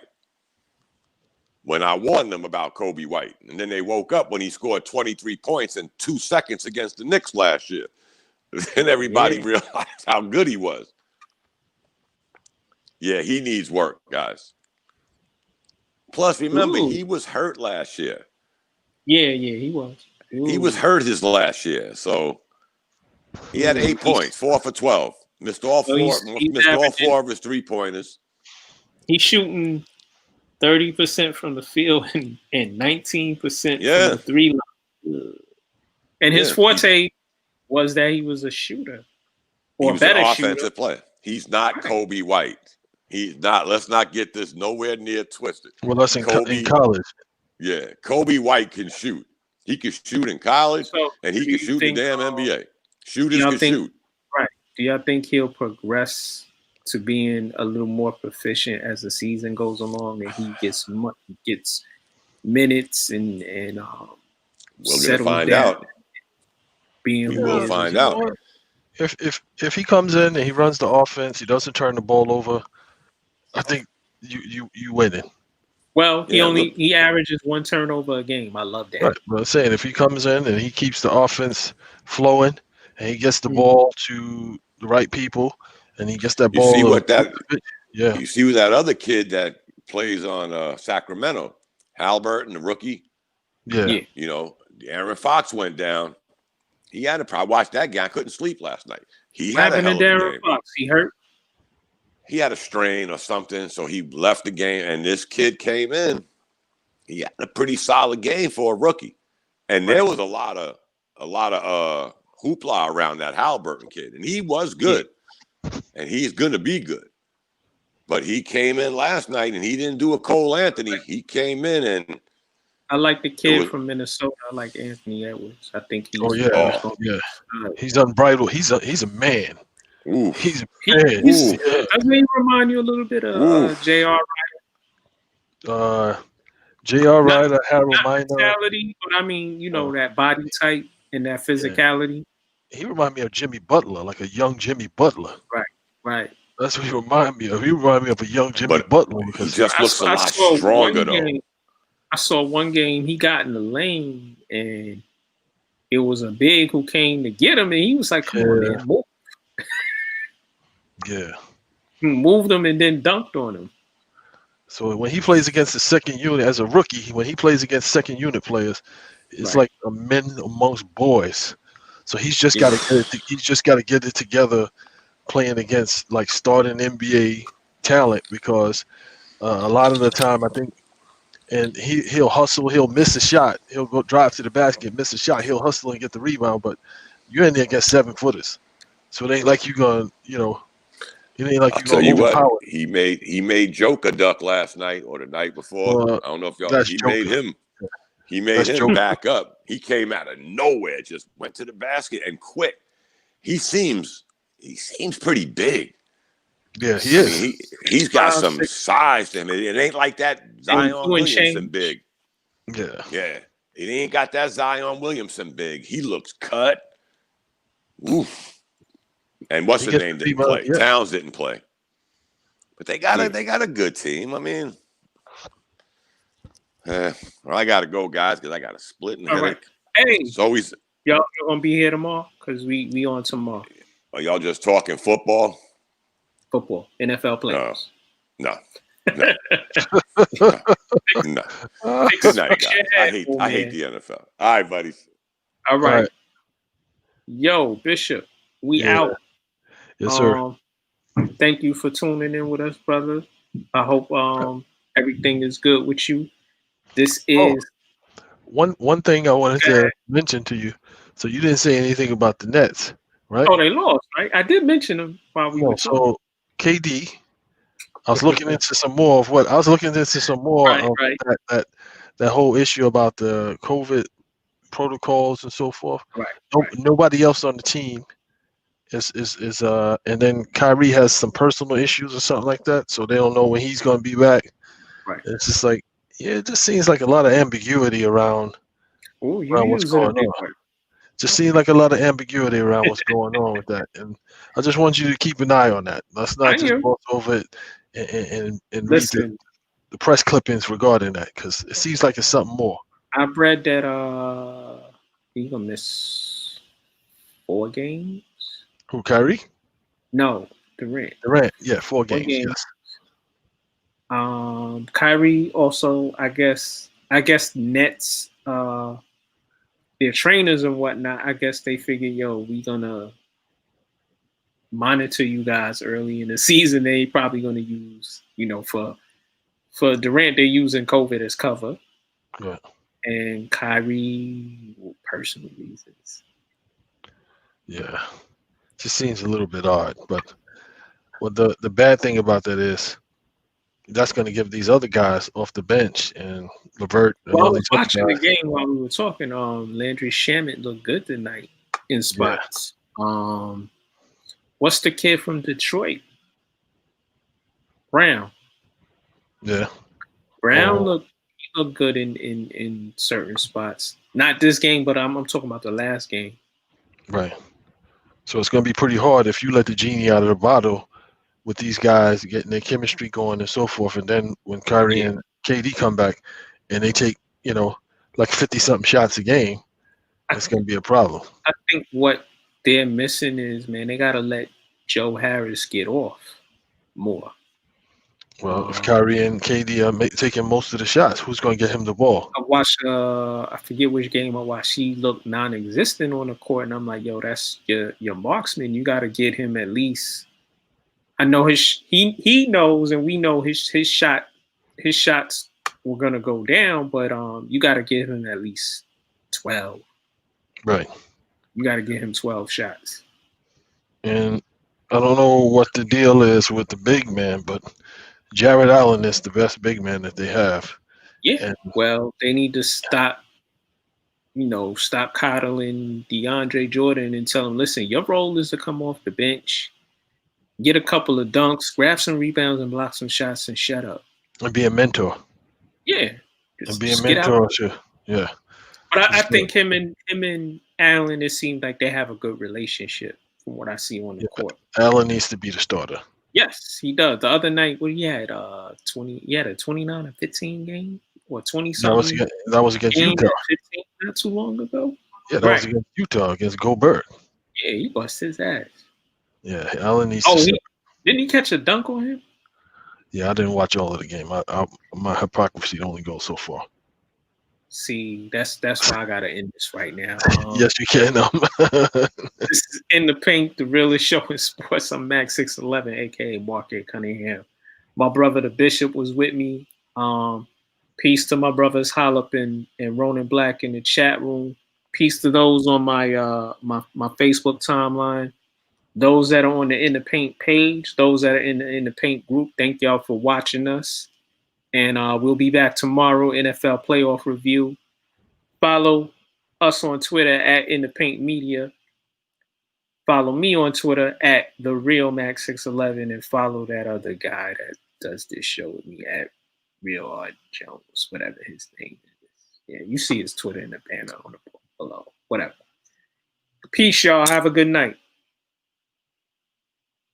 when I warned them about Kobe White. And then they woke up when he scored 23 points in 2 seconds against the Knicks last year. And everybody realized how good he was. Yeah, he needs work, guys. Plus, remember, he was hurt last year. Yeah, he was. He was hurt his last year. So he had 8 points, 4 for 12. Missed all four of his 3-pointers. He's shooting 30% from the field and 19% from the 3 line. And his forte was that he was a shooter. Or he was better an shooter. Offensive player. He's not Kobe White. He's not. Let's not get this nowhere near twisted. Well, that's in college. Yeah, Kobe White can shoot. He can shoot in college, and he can shoot in the damn NBA. Shooters can shoot. Right. Do y'all think he'll progress to being a little more proficient as the season goes along, and he gets minutes and we're gonna find out. We will find out. If he comes in and he runs the offense, he doesn't turn the ball over, I think you winning. Well, he averages 1 turnover a game. I love that. Right. But I'm saying if he comes in and he keeps the offense flowing and he gets the ball to the right people and he gets that ball. You see what that other kid that plays on Sacramento, Halliburton, the rookie. Yeah. Aaron Fox went down. He had a problem. I watched that guy. I couldn't sleep last night. He what had a hell of a Aaron game. Fox? He hurt? He had a strain or something, so he left the game. And this kid came in. He had a pretty solid game for a rookie. And there was a lot of hoopla around that Halliburton kid. And he was good. And he's going to be good. But he came in last night, and he didn't do a Cole Anthony. He came in and I like the kid from Minnesota. I like Anthony Edwards. I think he's he's unbridled. He's a man. Ooh. He's a man. Doesn't he remind you a little bit of J.R. Ryder? J.R. Ryder had a reminder. But I mean, that body type and that physicality. He reminded me of Jimmy Butler, like a young Jimmy Butler. Right. That's what he remind me of. He remind me of a young Jimmy Butler. He just looks a lot stronger, though. I saw one game he got in the lane, and it was a big who came to get him, and he was like, "Come on, man, move." Yeah. Moved him and then dunked on him. So when he plays against the second unit as a rookie, when he plays against second unit players, it's like a men amongst boys. So he's just got to get it. He's just got to get it together, playing against like starting NBA talent, because a lot of the time I think, and he'll hustle, he'll miss a shot, he'll go drive to the basket, miss a shot, he'll hustle and get the rebound, but you're in there against 7-footers, so it ain't like you gonna, it ain't like I'll tell you what, he made Joke a duck last night or the night before. I don't know if y'all. He made him back up. He came out of nowhere, just went to the basket and quit. He seems pretty big. Yeah, he is. I mean, he's got some size to him. It ain't like that Zion Williamson big. Yeah. Yeah. It ain't got that Zion Williamson big. He looks cut. Oof. And what's the name didn't play? Yeah. Towns didn't play. But they got a good team. I mean, I got to go, guys, because I got a split and headache. Hey, so y'all gonna be here tomorrow? Because we on tomorrow. Are y'all just talking football? Football, NFL players. No. Good night, guys. I hate the NFL. All right, buddies. All right. Yo, Bishop, we out. Yes, sir. Thank you for tuning in with us, brother. I hope everything is good with you. This is one thing I wanted to mention to you. So you didn't say anything about the Nets, right? Oh, they lost, right? I did mention them while we were talking. So KD, I was looking into some more of that whole issue about the COVID protocols and so forth. Right. Nobody else on the team is and then Kyrie has some personal issues or something like that, so they don't know when he's going to be back. Right. And it's just like, it just seems like a lot of ambiguity around what's going on. Just seems like a lot of ambiguity around what's going on with that, and I just want you to keep an eye on that. Let's not just gloss over it and read the press clippings regarding that, because it seems like it's something more. I've read that he's gonna miss 4 games. Who, Kyrie? No, Durant. Yeah, 4 games. Yes. Kyrie also, I guess Nets, their trainers and whatnot, I guess they figure, we gonna monitor you guys early in the season. They probably gonna use, for Durant, they're using COVID as cover. Right. And Kyrie, personal reasons. Yeah. Just seems a little bit odd, but the bad thing about that is that's going to give these other guys off the bench and Levert. Well, I was watching the game while we were talking. Landry Shamet looked good tonight in spots. Yeah. What's the kid from Detroit? Brown. Yeah. Brown looked good in certain spots. Not this game, but I'm talking about the last game. Right. So it's going to be pretty hard if you let the genie out of the bottle with these guys getting their chemistry going and so forth. And then when Kyrie and KD come back and they take, like 50-something shots a game, it's going to be a problem. I think what they're missing is, man, they got to let Joe Harris get off more. Well, if Kyrie and KD are taking most of the shots, who's going to get him the ball? I watched, I forget which game I watched. He looked non-existent on the court, and I'm like, that's your marksman. You got to get him at least. I know he knows, and we know his shots were gonna go down, but you got to give him at least 12. Right. You got to give him 12 shots. And I don't know what the deal is with the big man, but Jared Allen is the best big man that they have. Yeah. Well, they need to stop coddling DeAndre Jordan and tell him, listen, your role is to come off the bench, get a couple of dunks, grab some rebounds, and block some shots, and shut up. And be a mentor. Yeah. And be a mentor, too. Yeah. But I think him and Allen, it seems like they have a good relationship from what I see on the court. Allen needs to be the starter. Yes, he does. The other night, what he had, 20. He had a 29 and 15 game or 20 something. That was against Utah. 15 not too long ago. Yeah, that was against Utah against Gobert. Yeah, he bust his ass. Yeah, Allen needs to. Didn't he catch a dunk on him? Yeah, I didn't watch all of the game. My hypocrisy only goes so far. See, that's why I gotta end this right now. Yes, you can. This is In the Paint, the realest show in sports. I'm Max 611, aka Marty Cunningham. My brother, the Bishop, was with me. Peace to my brothers Hollop and Ronan Black in the chat room. Peace to those on my my Facebook timeline. Those that are on the In the Paint page, those that are in the Paint group, thank y'all for watching us. And we'll be back tomorrow, NFL playoff review. Follow us on Twitter at In the Paint Media. Follow me on Twitter at TheRealMax611 and follow that other guy that does this show with me at Real Art Jones, whatever his name is. Yeah, you see his Twitter in the banner on the below. Whatever. Peace, y'all. Have a good night.